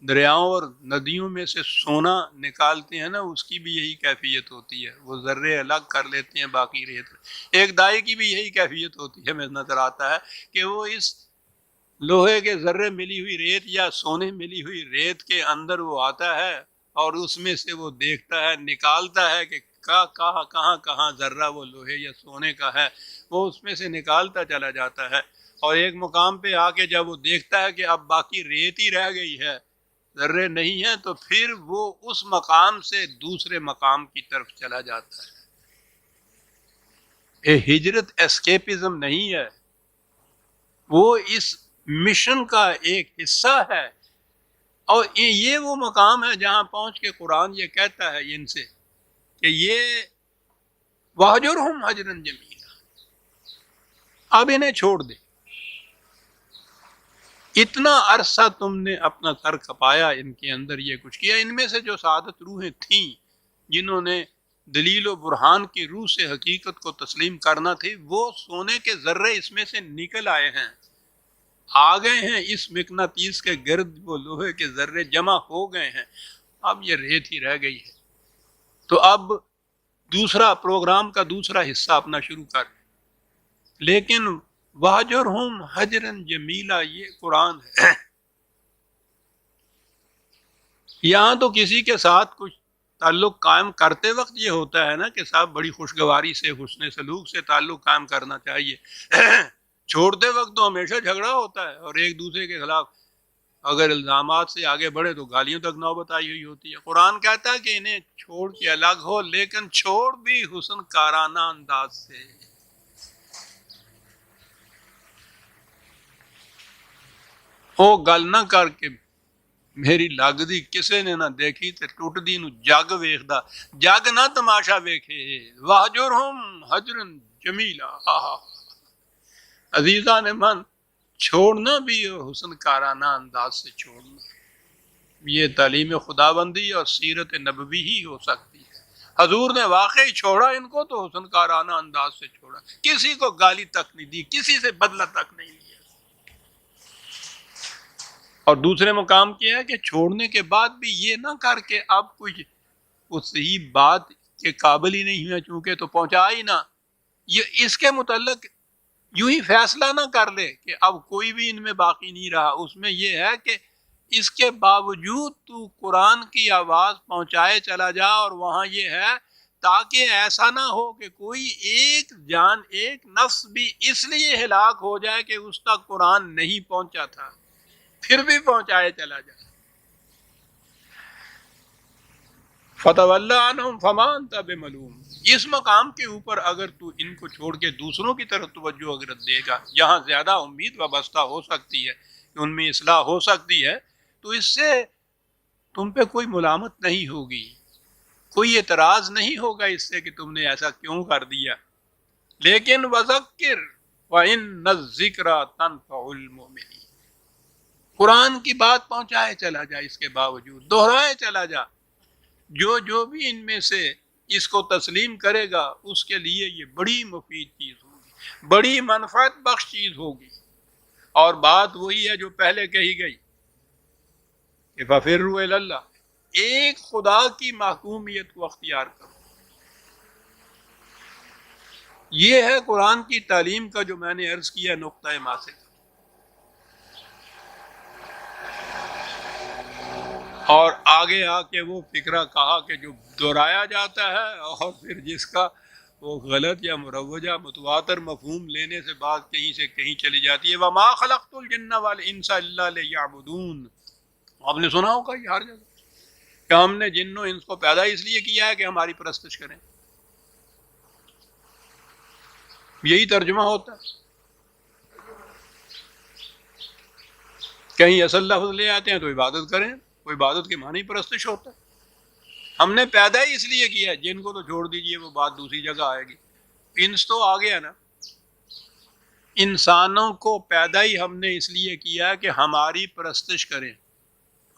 دریاؤں اور ندیوں میں سے سونا نکالتے ہیں نا، اس کی بھی یہی کیفیت ہوتی ہے، وہ ذرے الگ کر لیتے ہیں باقی ریت۔ ایک دائی کی بھی یہی کیفیت ہوتی ہے، میں نظر آتا ہے کہ وہ اس لوہے کے ذرے ملی ہوئی ریت یا سونے ملی ہوئی ریت کے اندر وہ آتا ہے، اور اس میں سے وہ دیکھتا ہے، نکالتا ہے کہ کہاں ذرہ وہ لوہے یا سونے کا ہے، وہ اس میں سے نکالتا چلا جاتا ہے، اور ایک مقام پہ آ کے جب وہ دیکھتا ہے کہ اب باقی ریت ہی رہ گئی ہے، ذرے نہیں ہیں، تو پھر وہ اس مقام سے دوسرے مقام کی طرف چلا جاتا ہے۔ یہ ہجرت اسکیپزم نہیں ہے، وہ اس مشن کا ایک حصہ ہے، اور یہ وہ مقام ہے جہاں پہنچ کے قرآن یہ کہتا ہے ان سے کہ یہ وَاهْجُرْهُمْ هَجْرًا جَمِيلًا، اب انہیں چھوڑ دے، اتنا عرصہ تم نے اپنا سر کھپایا، ان کے اندر یہ کچھ کیا۔ ان میں سے جو سعادت روحیں تھیں جنہوں نے دلیل و برہان کی روح سے حقیقت کو تسلیم کرنا تھی، وہ سونے کے ذرے اس میں سے نکل آئے ہیں، آ گئے ہیں اس مقناطیس کے گرد، وہ لوہے کے ذرے جمع ہو گئے ہیں، اب یہ ریت ہی رہ گئی ہے۔ تو اب دوسرا پروگرام کا دوسرا حصہ اپنا شروع کر، لیکن وَهْجُرْهُمْ حَجْرًا جَمِيلًا یہ قرآن ہے۔ یہاں تو کسی کے ساتھ کچھ تعلق قائم کرتے وقت یہ ہوتا ہے نا کہ صاحب بڑی خوشگواری سے، حسن سلوک سے تعلق قائم کرنا چاہیے۔ چھوڑتے وقت تو ہمیشہ جھگڑا ہوتا ہے، اور ایک دوسرے کے خلاف اگر الزامات سے آگے بڑھے تو گالیوں تک نوبت آئی ہوئی ہوتی ہے۔ قرآن کہتا ہے کہ انہیں چھوڑ کے الگ ہو، لیکن چھوڑ بھی حسن کارانہ انداز سے۔ وہ گل نہ کر کے میری لگدی کسے نے نہ دیکھی تے ٹوٹدی نو جگ ویکھدا، جگ نہ تماشا ویکھے۔ وَهْجُرْهُمْ حَجْرًا جَمِيلًا، عزیزان من چھوڑنا بھی حسن کارانہ انداز سے چھوڑنا، یہ تعلیم خداوندی اور سیرت نبوی ہی ہو سکتی ہے۔ حضور نے واقعی چھوڑا ان کو تو حسن کارانہ انداز سے چھوڑا، کسی کو گالی تک نہیں دی، کسی سے بدلہ تک نہیں لیا۔ اور دوسرے مقام کیا ہے کہ چھوڑنے کے بعد بھی یہ نہ کر کے اب کچھ اس ہی بات کے قابل ہی نہیں ہے چونکہ تو پہنچا ہی نہ، یہ اس کے متعلق یوں ہی فیصلہ نہ کر لے کہ اب کوئی بھی ان میں باقی نہیں رہا۔ اس میں یہ ہے کہ اس کے باوجود تو قرآن کی آواز پہنچائے چلا جا، اور وہاں یہ ہے تاکہ ایسا نہ ہو کہ کوئی ایک جان، ایک نفس بھی اس لیے ہلاک ہو جائے کہ اس تک قرآن نہیں پہنچا تھا، پھر بھی پہنچائے چلا جائے۔ فَتَوَلَّ عَنْهُمْ فَمَا أَنْتَ بِمَلُومٍ، اس مقام کے اوپر اگر تو ان کو چھوڑ کے دوسروں کی طرف توجہ اگر دے گا، یہاں زیادہ امید وابستہ ہو سکتی ہے کہ ان میں اصلاح ہو سکتی ہے، تو اس سے تم پہ کوئی ملامت نہیں ہوگی، کوئی اعتراض نہیں ہوگا اس سے کہ تم نے ایسا کیوں کر دیا۔ لیکن وَذَكِّرْ وَإِنَّ الذِّكْرَىٰ تَنفَعُ الْمُؤْمِنِينَ، قرآن کی بات پہنچائے چلا جا، اس کے باوجود دہرائے چلا جا، جو بھی ان میں سے اس کو تسلیم کرے گا اس کے لیے یہ بڑی مفید چیز ہوگی، بڑی منفعت بخش چیز ہوگی۔ اور بات وہی ہے جو پہلے کہی گئی کہ فَفِرُّوا إِلَى اللَّهِ، ایک خدا کی محکومیت کو اختیار کرو۔ یہ ہے قرآن کی تعلیم کا جو میں نے عرض کیا نقطۂ ماسک، اور آگے آ کے وہ فکرہ کہا کہ جو دہرایا جاتا ہے اور پھر جس کا وہ غلط یا مروجہ متواتر مفہوم لینے سے بات کہیں سے کہیں چلی جاتی ہے۔ وَمَا خَلَقْتُ الْجِنَّ وَالْإِنسَ إِلَّا لِيَعْبُدُونَ، آپ نے سنا ہوگا یہ ہر جگہ کہ ہم نے جن و انس کو پیدا اس لیے کیا ہے کہ ہماری پرستش کریں، یہی ترجمہ ہوتا ہے۔ کہیں اصل لفظ لے آتے ہیں تو عبادت کریں، وہ عبادت کے معنی پرستش ہوتا ہے۔ ہم نے پیدا ہی اس لیے کیا ہے، جن کو تو چھوڑ دیجئے، وہ بات دوسری جگہ آئے گی۔ انس تو آ گیا نا، انسانوں کو پیدا ہی ہم نے اس لیے کیا ہے کہ ہماری پرستش کریں۔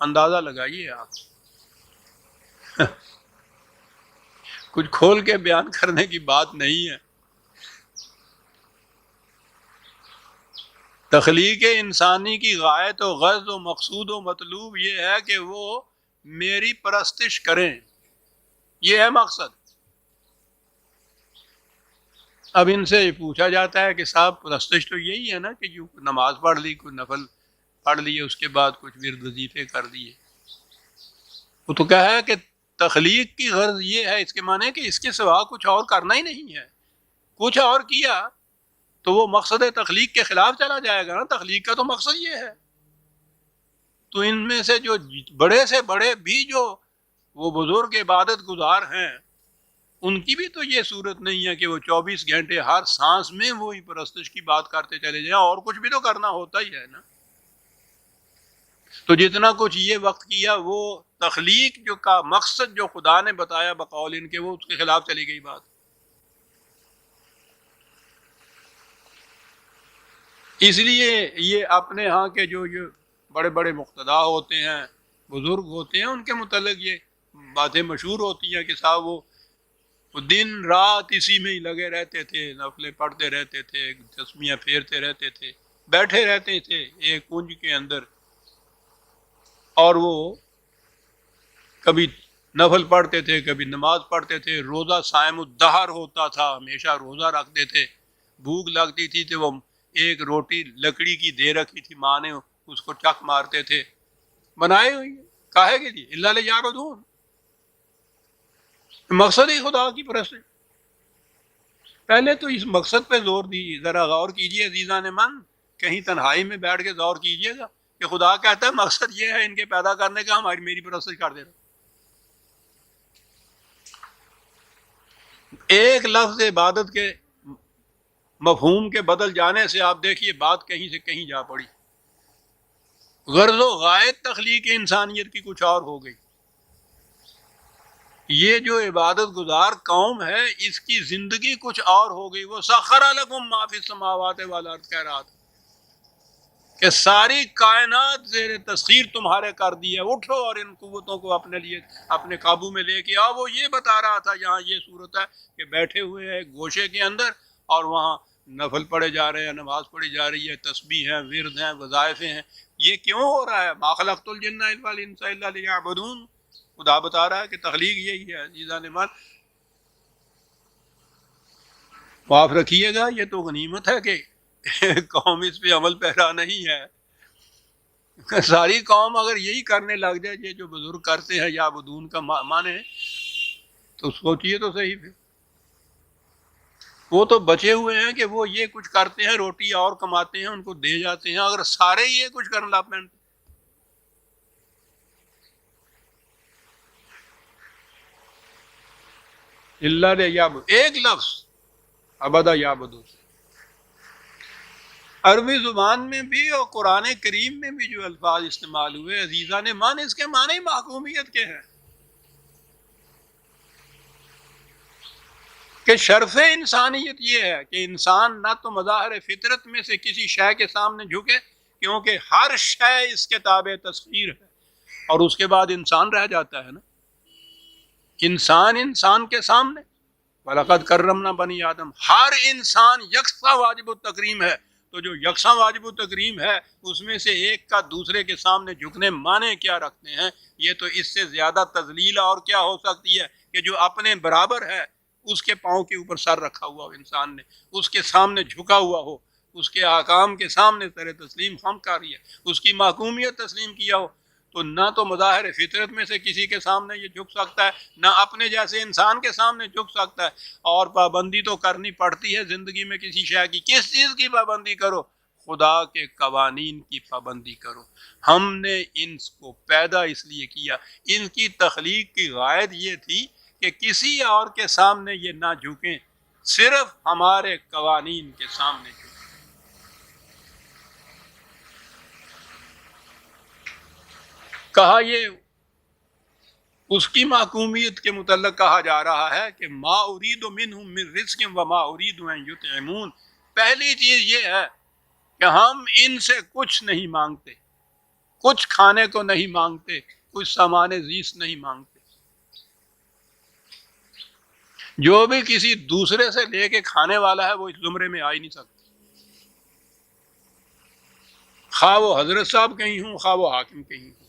اندازہ لگائیے آپ، کچھ کھول کے بیان کرنے کی بات نہیں ہے۔ تخلیق انسانی کی غایت و غرض و مقصود و مطلوب یہ ہے کہ وہ میری پرستش کریں، یہ ہے مقصد۔ اب ان سے پوچھا جاتا ہے کہ صاحب پرستش تو یہی ہے نا کہ جو نماز پڑھ لی، کوئی نفل پڑھ لیے، اس کے بعد کچھ ورد وظیفے کر دیے۔ وہ تو کہا ہے کہ تخلیق کی غرض یہ ہے، اس کے معنی ہے کہ اس کے سوا کچھ اور کرنا ہی نہیں ہے۔ کچھ اور کیا تو وہ مقصد تخلیق کے خلاف چلا جائے گا نا، تخلیق کا تو مقصد یہ ہے۔ تو ان میں سے جو بڑے سے بڑے بھی جو وہ بزرگ عبادت گزار ہیں، ان کی بھی تو یہ صورت نہیں ہے کہ وہ 24 گھنٹے ہر سانس میں وہی پرستش کی بات کرتے چلے جائیں، اور کچھ بھی تو کرنا ہوتا ہی ہے نا۔ تو جتنا کچھ یہ وقت کیا وہ تخلیق جو کا مقصد جو خدا نے بتایا بقول ان کے، وہ اس کے خلاف چلی گئی بات۔ اس لیے یہ اپنے ہاں کے جو یہ بڑے بڑے مقتدا ہوتے ہیں، بزرگ ہوتے ہیں، ان کے متعلق یہ باتیں مشہور ہوتی ہیں کہ صاحب وہ دن رات اسی میں ہی لگے رہتے تھے، نفلیں پڑھتے رہتے تھے، تسمیاں پھیرتے رہتے تھے، بیٹھے رہتے تھے ایک کنج کے اندر، اور وہ کبھی نفل پڑھتے تھے، کبھی نماز پڑھتے تھے، روزہ صائم الدہر ہوتا تھا، ہمیشہ روزہ رکھتے تھے، بھوک لگتی تھی تو وہ ایک روٹی لکڑی کی دے رکھی تھی ماں نے، اس کو چک مارتے تھے، بنائے ہوئی کاہے کے لیے؟ اللہ لیعبدون، مقصد ہی خدا کی پرست۔ پہلے تو اس مقصد پہ زور دیجیے، ذرا غور کیجیے عزیزان من، کہیں تنہائی میں بیٹھ کے غور کیجیے گا کہ خدا کہتا ہے مقصد یہ ہے ان کے پیدا کرنے کا، ہماری میری پرست کر دینا۔ ایک لفظ عبادت کے مفہوم کے بدل جانے سے آپ دیکھیے بات کہیں سے کہیں جا پڑی، غرض و غایت تخلیق انسانیت کی کچھ اور ہو گئی۔ یہ جو عبادت گزار قوم ہے اس کی زندگی کچھ اور ہو گئی۔ وہ سخر لکم ما فی السماوات والارض کہہ رہا تھا کہ ساری کائنات زیر تسخیر تمہارے کر دی ہے، اٹھو اور ان قوتوں کو اپنے لیے اپنے قابو میں لے کے آؤ۔ وہ یہ بتا رہا تھا یہاں یہ صورت ہے کہ بیٹھے ہوئے ہیں گوشے کے اندر اور وہاں نفل پڑھے جا رہے ہیں، نماز پڑھی جا رہی ہے، تسبیح ہیں، ورد ہیں، وظائف ہیں۔ یہ کیوں ہو رہا ہے؟ ما خلقت الجن والانس الا لیعبدون، خدا بتا رہا ہے کہ تخلیق یہی ہے۔ عزیزان ایمان، معاف رکھیے گا، یہ تو غنیمت ہے کہ قوم اس پہ عمل پیرا نہیں ہے۔ ساری قوم اگر یہی کرنے لگ جائے یہ جو بزرگ کرتے ہیں یا بدون کا مانے، تو سوچئے تو صحیح پھر۔ وہ تو بچے ہوئے ہیں کہ وہ یہ کچھ کرتے ہیں، روٹی اور کماتے ہیں، ان کو دے جاتے ہیں، اگر سارے یہ کچھ کرنے لگ پیں۔ اللہ لیعبدون، ایک لفظ ابدا یعبدون، عربی زبان میں بھی اور قرآن کریم میں بھی جو الفاظ استعمال ہوئے عزیزان مان، اس کے معنی محکومیت کے ہیں کہ شرف انسانیت یہ ہے کہ انسان نہ تو مظاہر فطرت میں سے کسی شے کے سامنے جھکے، کیونکہ ہر شے اس کے تابع تسخیر ہے، اور اس کے بعد انسان رہ جاتا ہے نا، انسان کے سامنے وَلَقَدْ كَرَّمْنَا بَنِي آدم، ہر انسان یکساں واجب التکریم ہے۔ تو جو یکساں واجب التکریم ہے اس میں سے ایک کا دوسرے کے سامنے جھکنے معنی کیا رکھتے ہیں؟ یہ تو اس سے زیادہ تذلیل اور کیا ہو سکتی ہے کہ جو اپنے برابر ہے اس کے پاؤں کے اوپر سر رکھا ہوا ہو انسان نے، اس کے سامنے جھکا ہوا ہو، اس کے احکام کے سامنے سر تسلیم خم کاری ہے، اس کی محکومیت تسلیم کیا ہو، تو نہ تو مظاہر فطرت میں سے کسی کے سامنے یہ جھک سکتا ہے، نہ اپنے جیسے انسان کے سامنے جھک سکتا ہے۔ اور پابندی تو کرنی پڑتی ہے زندگی میں کسی شے کی۔ کس چیز کی پابندی کرو؟ خدا کے قوانین کی پابندی کرو۔ ہم نے ان کو پیدا اس لیے کیا، ان کی تخلیق کی غائد یہ تھی کہ کسی اور کے سامنے یہ نہ جھکیں، صرف ہمارے قوانین کے سامنے جھکیں۔ کہا یہ اس کی محکومیت کے متعلق کہا جا رہا ہے کہ ما ارید منہم من رزق وما ارید ان یطعمون۔ پہلی چیز یہ ہے کہ ہم ان سے کچھ نہیں مانگتے، کچھ کھانے کو نہیں مانگتے، کچھ سامان زیست نہیں مانگتے۔ جو بھی کسی دوسرے سے لے کے کھانے والا ہے وہ اس زمرے میں آ ہی نہیں سکتا، خواہ وہ حضرت صاحب کہیں ہوں، خواہ وہ حاکم کہیں ہوں۔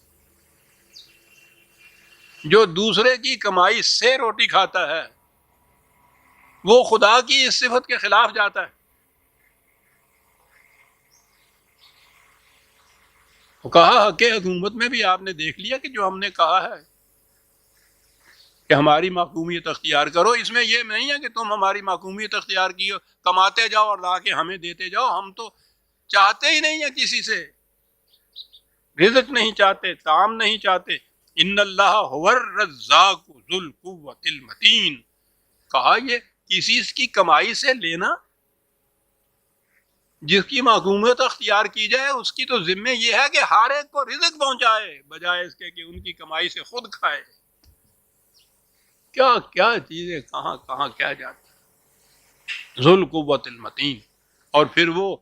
جو دوسرے کی کمائی سے روٹی کھاتا ہے وہ خدا کی اس صفت کے خلاف جاتا ہے۔ وہ کہا حق حکومت میں بھی آپ نے دیکھ لیا کہ جو ہم نے کہا ہے کہ ہماری محکومیت اختیار کرو، اس میں یہ نہیں ہے کہ تم ہماری محکومیت اختیار کیو، کماتے جاؤ اور لا کے ہمیں دیتے جاؤ۔ ہم تو چاہتے ہی نہیں ہیں کسی سے، رزق نہیں چاہتے، طعام نہیں چاہتے۔ ان اللہ هو الرزاق ذو القوة المتین، کہا یہ کسی کی کمائی سے لینا، جس کی محکومیت اختیار کی جائے اس کی تو ذمہ یہ ہے کہ ہر ایک کو رزق پہنچائے، بجائے اس کے کہ ان کی کمائی سے خود کھائے۔ کیا کیا چیزیں کہاں کہاں کیا جاتا ہے، ذو القوة المتین۔ اور پھر وہ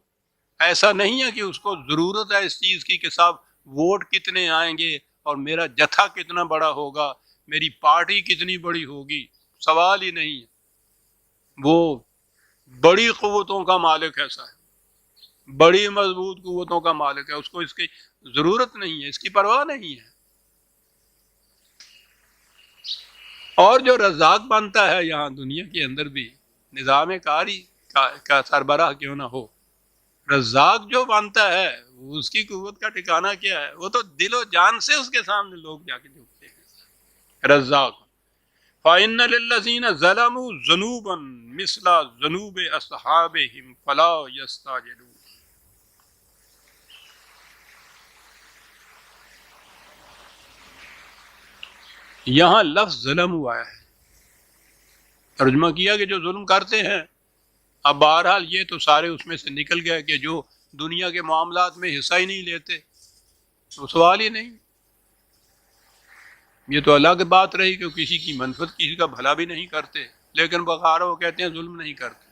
ایسا نہیں ہے کہ اس کو ضرورت ہے اس چیز کی کہ صاحب ووٹ کتنے آئیں گے اور میرا جتھا کتنا بڑا ہوگا، میری پارٹی کتنی بڑی ہوگی، سوال ہی نہیں ہے۔ وہ بڑی قوتوں کا مالک ایسا ہے، بڑی مضبوط قوتوں کا مالک ہے، اس کو اس کی ضرورت نہیں ہے، اس کی پرواہ نہیں ہے. اور جو رزاق بنتا ہے یہاں دنیا کے اندر بھی، نظام کاری کا سربراہ کیوں نہ ہو، رزاق جو بنتا ہے اس کی قوت کا ٹھکانہ کیا ہے؟ وہ تو دل و جان سے اس کے سامنے لوگ جا کے جھکتے ہیں. رزاق فَإِنَّ لِلَّذِينَ ظَلَمُوا ذُنُوبًا مِثْلَ ذُنُوبِ أَصْحَابِهِمْ فَلَا يَسْتَعْجِلُونَ. یہاں لفظ ظلم ہوا ہے، ترجمہ کیا کہ جو ظلم کرتے ہیں. اب بہرحال یہ تو سارے اس میں سے نکل گئے کہ جو دنیا کے معاملات میں حصہ ہی نہیں لیتے، تو سوال ہی نہیں. یہ تو الگ بات رہی کہ کسی کی منفعت، کسی کا بھلا بھی نہیں کرتے، لیکن بخار وہ کہتے ہیں ظلم نہیں کرتے.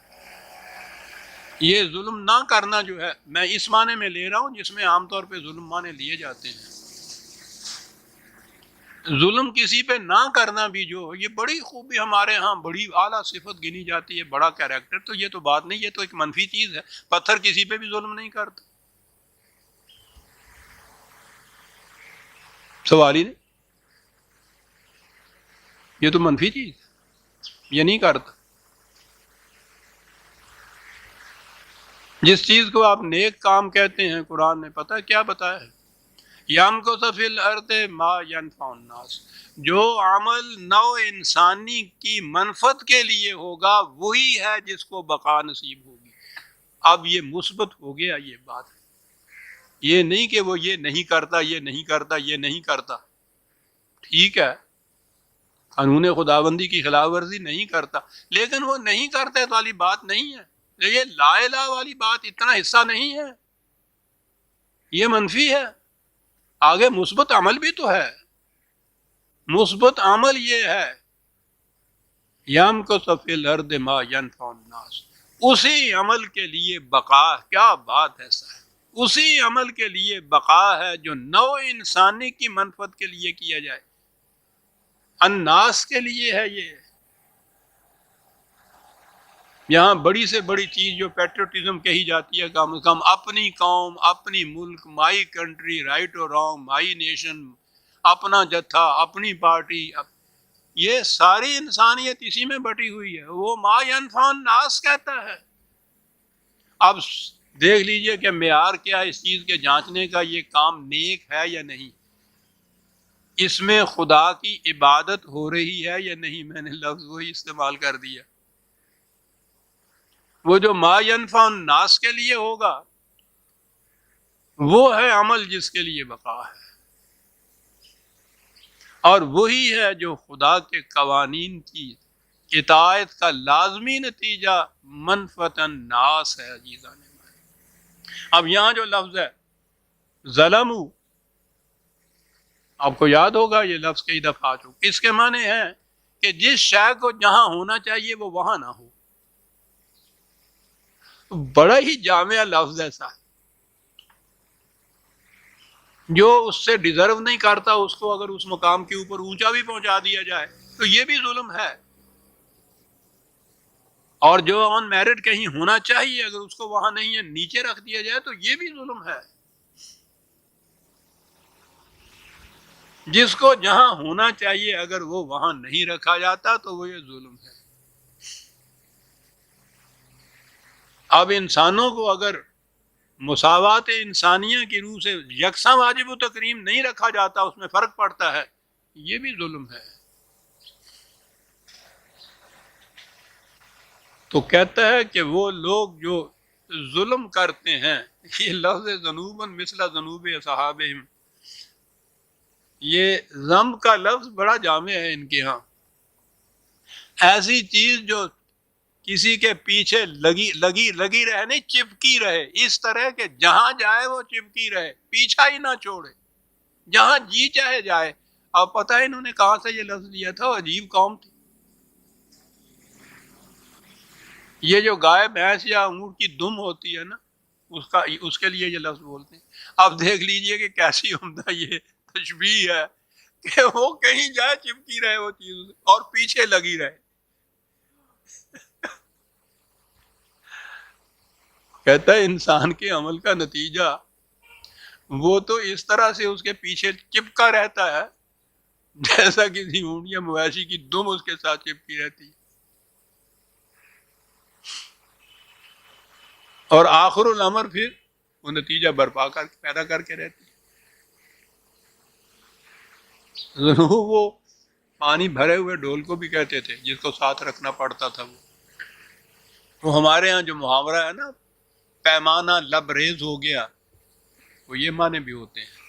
یہ ظلم نہ کرنا جو ہے، میں اس معنی میں لے رہا ہوں جس میں عام طور پہ ظلم معنی لیے جاتے ہیں. ظلم کسی پہ نہ کرنا بھی جو یہ بڑی خوبی ہمارے ہاں، بڑی اعلیٰ صفت گنی جاتی ہے، بڑا کیریکٹر. تو یہ تو بات نہیں، یہ تو ایک منفی چیز ہے. پتھر کسی پہ بھی ظلم نہیں کرتا، سوال ہی نہیں. یہ تو منفی چیز ہے، یہ نہیں کرتا. جس چیز کو آپ نیک کام کہتے ہیں، قرآن نے پتہ کیا بتایا ہے؟ یَمْکُثُ فِی الْأَرْضِ مَا يَنْفَعُ النَّاسَ. جو عمل نو انسانی کی منفعت کے لیے ہوگا وہی ہے جس کو بقا نصیب ہوگی. اب یہ مثبت ہو گیا، یہ بات ہے. یہ نہیں کہ وہ یہ نہیں کرتا، یہ نہیں کرتا، یہ نہیں کرتا. ٹھیک ہے، قانون خداوندی کی خلاف ورزی نہیں کرتا، لیکن وہ نہیں کرتا والی بات نہیں ہے. یہ لا الہ والی بات اتنا حصہ نہیں ہے، یہ منفی ہے. آگے مثبت عمل بھی تو ہے. مثبت عمل یہ ہے یَمْکُثُ فِی الْأَرْضِ مَا يَنْفَعُ النَّاسَ. اسی عمل کے لیے بقا، کیا بات ہے صاحب، اسی عمل کے لیے بقا ہے جو نو انسانی کی منفعت کے لیے کیا جائے. الناس کے لیے ہے. یہ یہاں بڑی سے بڑی چیز جو پیٹریوٹزم کہی جاتی ہے، کم از کم اپنی قوم، اپنی ملک، مائی کنٹری، رائٹ اور رانگ، مائی نیشن، اپنا جتھا، اپنی پارٹی، یہ ساری انسانیت اسی میں بٹی ہوئی ہے. وہ ما ینفع الناس کہتا ہے. اب دیکھ لیجئے کہ معیار کیا ہے اس چیز کے جانچنے کا، یہ کام نیک ہے یا نہیں، اس میں خدا کی عبادت ہو رہی ہے یا نہیں. میں نے لفظ وہی استعمال کر دیا. وہ جو ما ینفع الناس کے لیے ہوگا وہ ہے عمل جس کے لیے بقا ہے، اور وہی ہے جو خدا کے قوانین کی اطاعت کا لازمی نتیجہ منفعت الناس ہے. عزیزان، اب یہاں جو لفظ ہے ظلموا، آپ کو یاد ہوگا یہ لفظ کئی دفعہ آ چکا. اس کے معنی ہے کہ جس شے کو جہاں ہونا چاہیے وہ وہاں نہ ہو. بڑا ہی جامع لفظ ایسا ہے. جو اس سے ڈیزرو نہیں کرتا، اس کو اگر اس مقام کے اوپر اونچا بھی پہنچا دیا جائے تو یہ بھی ظلم ہے. اور جو آن میرٹ کہیں ہونا چاہیے اگر اس کو وہاں نہیں ہے، نیچے رکھ دیا جائے تو یہ بھی ظلم ہے. جس کو جہاں ہونا چاہیے اگر وہ وہاں نہیں رکھا جاتا تو وہ یہ ظلم ہے. اب انسانوں کو اگر مساوات انسانیہ کی روح سے یکساں واجب و تکریم نہیں رکھا جاتا، اس میں فرق پڑتا ہے، یہ بھی ظلم ہے. تو کہتا ہے کہ وہ لوگ جو ظلم کرتے ہیں، یہ لفظ ذنوبًا مثل ذنوب اصحابہم، یہ ذنب کا لفظ بڑا جامع ہے ان کے ہاں. ایسی چیز جو کسی کے پیچھے لگی رہے، نہیں چپکی رہے، اس طرح کہ جہاں جائے وہ چپکی رہے، پیچھا ہی نہ چھوڑے، جہاں جی چاہے جائے. اب پتہ ہے انہوں نے کہاں سے یہ لفظ لیا تھا؟ عجیب قوم تھی. یہ جو گائے بھینس یا اونٹ کی دم ہوتی ہے نا، اس کے لیے یہ لفظ بولتے ہیں. اب دیکھ لیجئے کہ کیسی عمدہ یہ تشبیہ ہے کہ وہ کہیں جائے چپکی رہے وہ چیز اور پیچھے لگی رہے. کہتا ہے انسان کے عمل کا نتیجہ وہ تو اس طرح سے اس کے پیچھے چپکا رہتا ہے جیسا کسی اونٹ یا مویشی کی دم اس کے ساتھ چپکی رہتی ہے، اور آخر الامر پھر وہ نتیجہ برپا کر پیدا کر کے رہتی ہے۔ ضرور وہ پانی بھرے ہوئے ڈول کو بھی کہتے تھے جس کو ساتھ رکھنا پڑتا تھا، وہ ہمارے ہاں جو محاورہ ہے نا، پیمانہ لبریز ہو گیا، وہ یہ معنی بھی ہوتے ہیں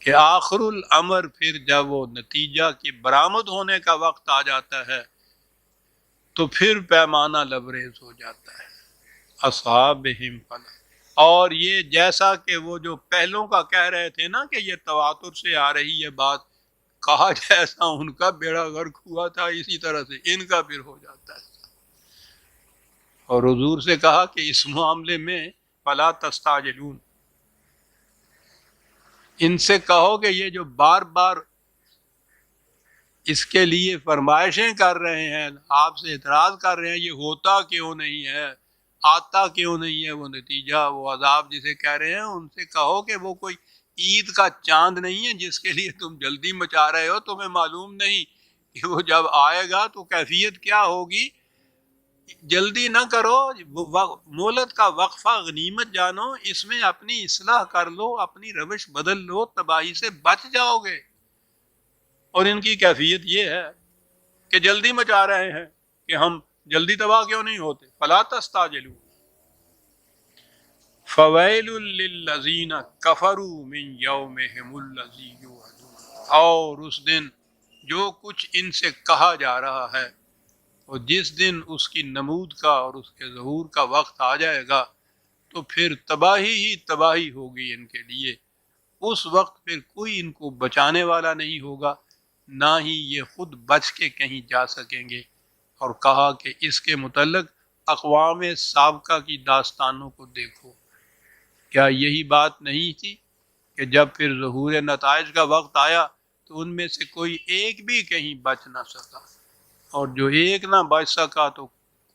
کہ آخر الامر پھر جب وہ نتیجہ کی برآمد ہونے کا وقت آ جاتا ہے تو پھر پیمانہ لبریز ہو جاتا ہے۔ اصحابہم فلا، اور یہ جیسا کہ وہ جو پہلوں کا کہہ رہے تھے نا کہ یہ تواتر سے آ رہی ہے بات، کہا جیسا ان کا بیڑا غرق ہوا تھا اسی طرح سے ان کا پھر ہو جاتا ہے۔ اور حضور سے کہا کہ اس معاملے میں فلا تستعجلون، ان سے کہو کہ یہ جو بار بار اس کے لیے فرمائشیں کر رہے ہیں، آپ سے اعتراض کر رہے ہیں، یہ ہوتا کیوں نہیں ہے، آتا کیوں نہیں ہے وہ نتیجہ، وہ عذاب جسے کہہ رہے ہیں، ان سے کہو کہ وہ کوئی عید کا چاند نہیں ہے جس کے لیے تم جلدی مچا رہے ہو، تمہیں معلوم نہیں کہ وہ جب آئے گا تو کیفیت کیا ہوگی، جلدی نہ کرو، مہلت کا وقفہ غنیمت جانو، اس میں اپنی اصلاح کر لو، اپنی روش بدل لو، تباہی سے بچ جاؤ گے۔ اور ان کی کیفیت یہ ہے کہ جلدی مچا رہے ہیں کہ ہم جلدی تباہ کیوں نہیں ہوتے۔ فلا تستعجلوا فویل للذین کفروا من یومہم الذی یوعدون، اور اس دن جو کچھ ان سے کہا جا رہا ہے، اور جس دن اس کی نمود کا اور اس کے ظہور کا وقت آ جائے گا تو پھر تباہی ہی تباہی ہوگی ان کے لیے۔ اس وقت پھر کوئی ان کو بچانے والا نہیں ہوگا، نہ ہی یہ خود بچ کے کہیں جا سکیں گے۔ اور کہا کہ اس کے متعلق اقوام سابقہ کی داستانوں کو دیکھو، کیا یہی بات نہیں تھی کہ جب پھر ظہور نتائج کا وقت آیا تو ان میں سے کوئی ایک بھی کہیں بچ نہ سکا، اور جو ایک نہ بچ سکا تو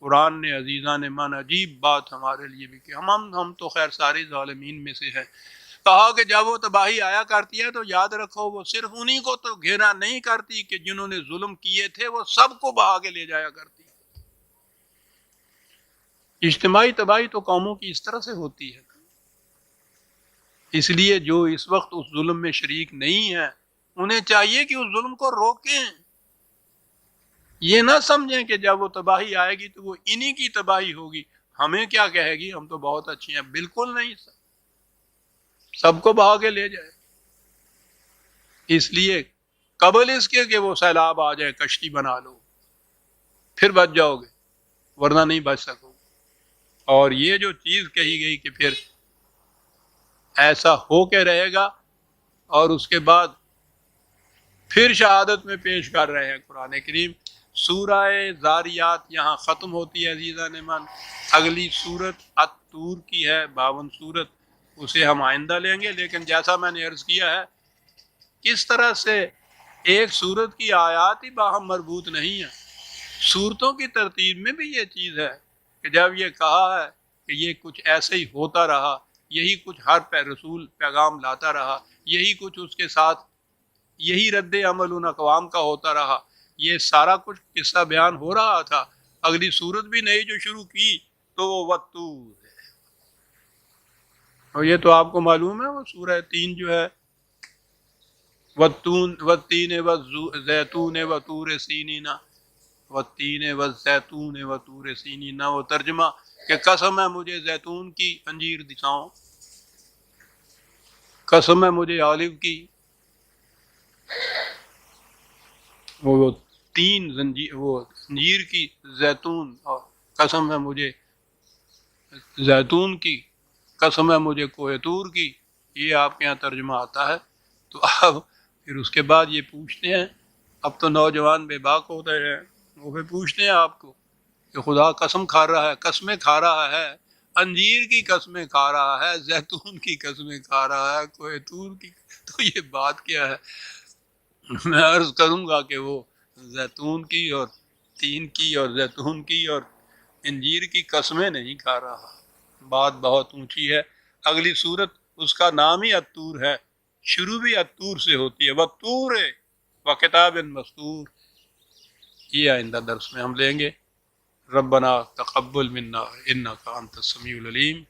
قرآن نے عزیزان من عجیب بات ہمارے لیے بھی کہ ہم تو خیر سارے ظالمین میں سے ہیں۔ کہا کہ جب وہ تباہی آیا کرتی ہے تو یاد رکھو وہ صرف انہی کو تو گھیرا نہیں کرتی کہ جنہوں نے ظلم کیے تھے، وہ سب کو بہا کے لے جایا کرتی۔ اجتماعی تباہی تو قوموں کی اس طرح سے ہوتی ہے، اس لیے جو اس وقت اس ظلم میں شریک نہیں ہے انہیں چاہیے کہ اس ظلم کو روکیں، یہ نہ سمجھیں کہ جب وہ تباہی آئے گی تو وہ انہی کی تباہی ہوگی، ہمیں کیا کہے گی، ہم تو بہت اچھے ہیں۔ بالکل نہیں، سب کو بہا کے لے جائے۔ اس لیے قبل اس کے کہ وہ سیلاب آ جائے کشتی بنا لو، پھر بچ جاؤ گے، ورنہ نہیں بچ سکو۔ اور یہ جو چیز کہی گئی کہ پھر ایسا ہو کے رہے گا، اور اس کے بعد پھر شہادت میں پیش کر رہے ہیں قرآن کریم۔ سورہ زاریات یہاں ختم ہوتی ہے عزیزان من، اگلی سورت الطور کی ہے 52 سورت، اسے ہم آئندہ لیں گے۔ لیکن جیسا میں نے عرض کیا ہے، کس طرح سے ایک سورت کی آیات ہی باہم مربوط نہیں ہیں، سورتوں کی ترتیب میں بھی یہ چیز ہے کہ جب یہ کہا ہے کہ یہ کچھ ایسے ہی ہوتا رہا، یہی کچھ ہر رسول پیغام لاتا رہا، یہی کچھ اس کے ساتھ یہی رد عمل ان اقوام کا ہوتا رہا، یہ سارا کچھ قصہ بیان ہو رہا تھا۔ اگلی سورت بھی نئی جو شروع کی تو وہ والطور ہے، اور یہ تو آپ کو معلوم ہے وہ سورہ 3 جو ہے، والتین والزیتون وطور سینین، والتین والزیتون وطور سینین، وہ ترجمہ کہ قسم ہے مجھے زیتون کی، انجیر دکھاؤں، قسم ہے مجھے آلو کی، وہ تین انجیر کی، زیتون، اور قسم ہے مجھے زیتون کی، قسم ہے مجھے کوہ طور کی، یہ آپ کے یہاں ترجمہ آتا ہے۔ تو اب پھر اس کے بعد یہ پوچھتے ہیں، اب تو نوجوان بے باک ہوتے ہیں، وہ پھر پوچھتے ہیں آپ کو کہ خدا قسم کھا رہا ہے، قسمیں کھا رہا ہے، انجیر کی قسمیں کھا رہا ہے، زیتون کی قسمیں کھا رہا ہے، کوہ طور کی، تو یہ بات کیا ہے؟ میں عرض کروں گا کہ وہ زیتون کی اور تین کی اور زیتون کی اور انجیر کی قسمیں نہیں کھا رہا، بات بہت اونچی ہے. اگلی صورت اس کا نام ہی الطور ہے، شروع بھی الطور سے ہوتی ہے، والطور وکتاب مسطور. یہ آئندہ درس میں ہم لیں گے. ربنا تقبل منا انک انت السمیع العلیم.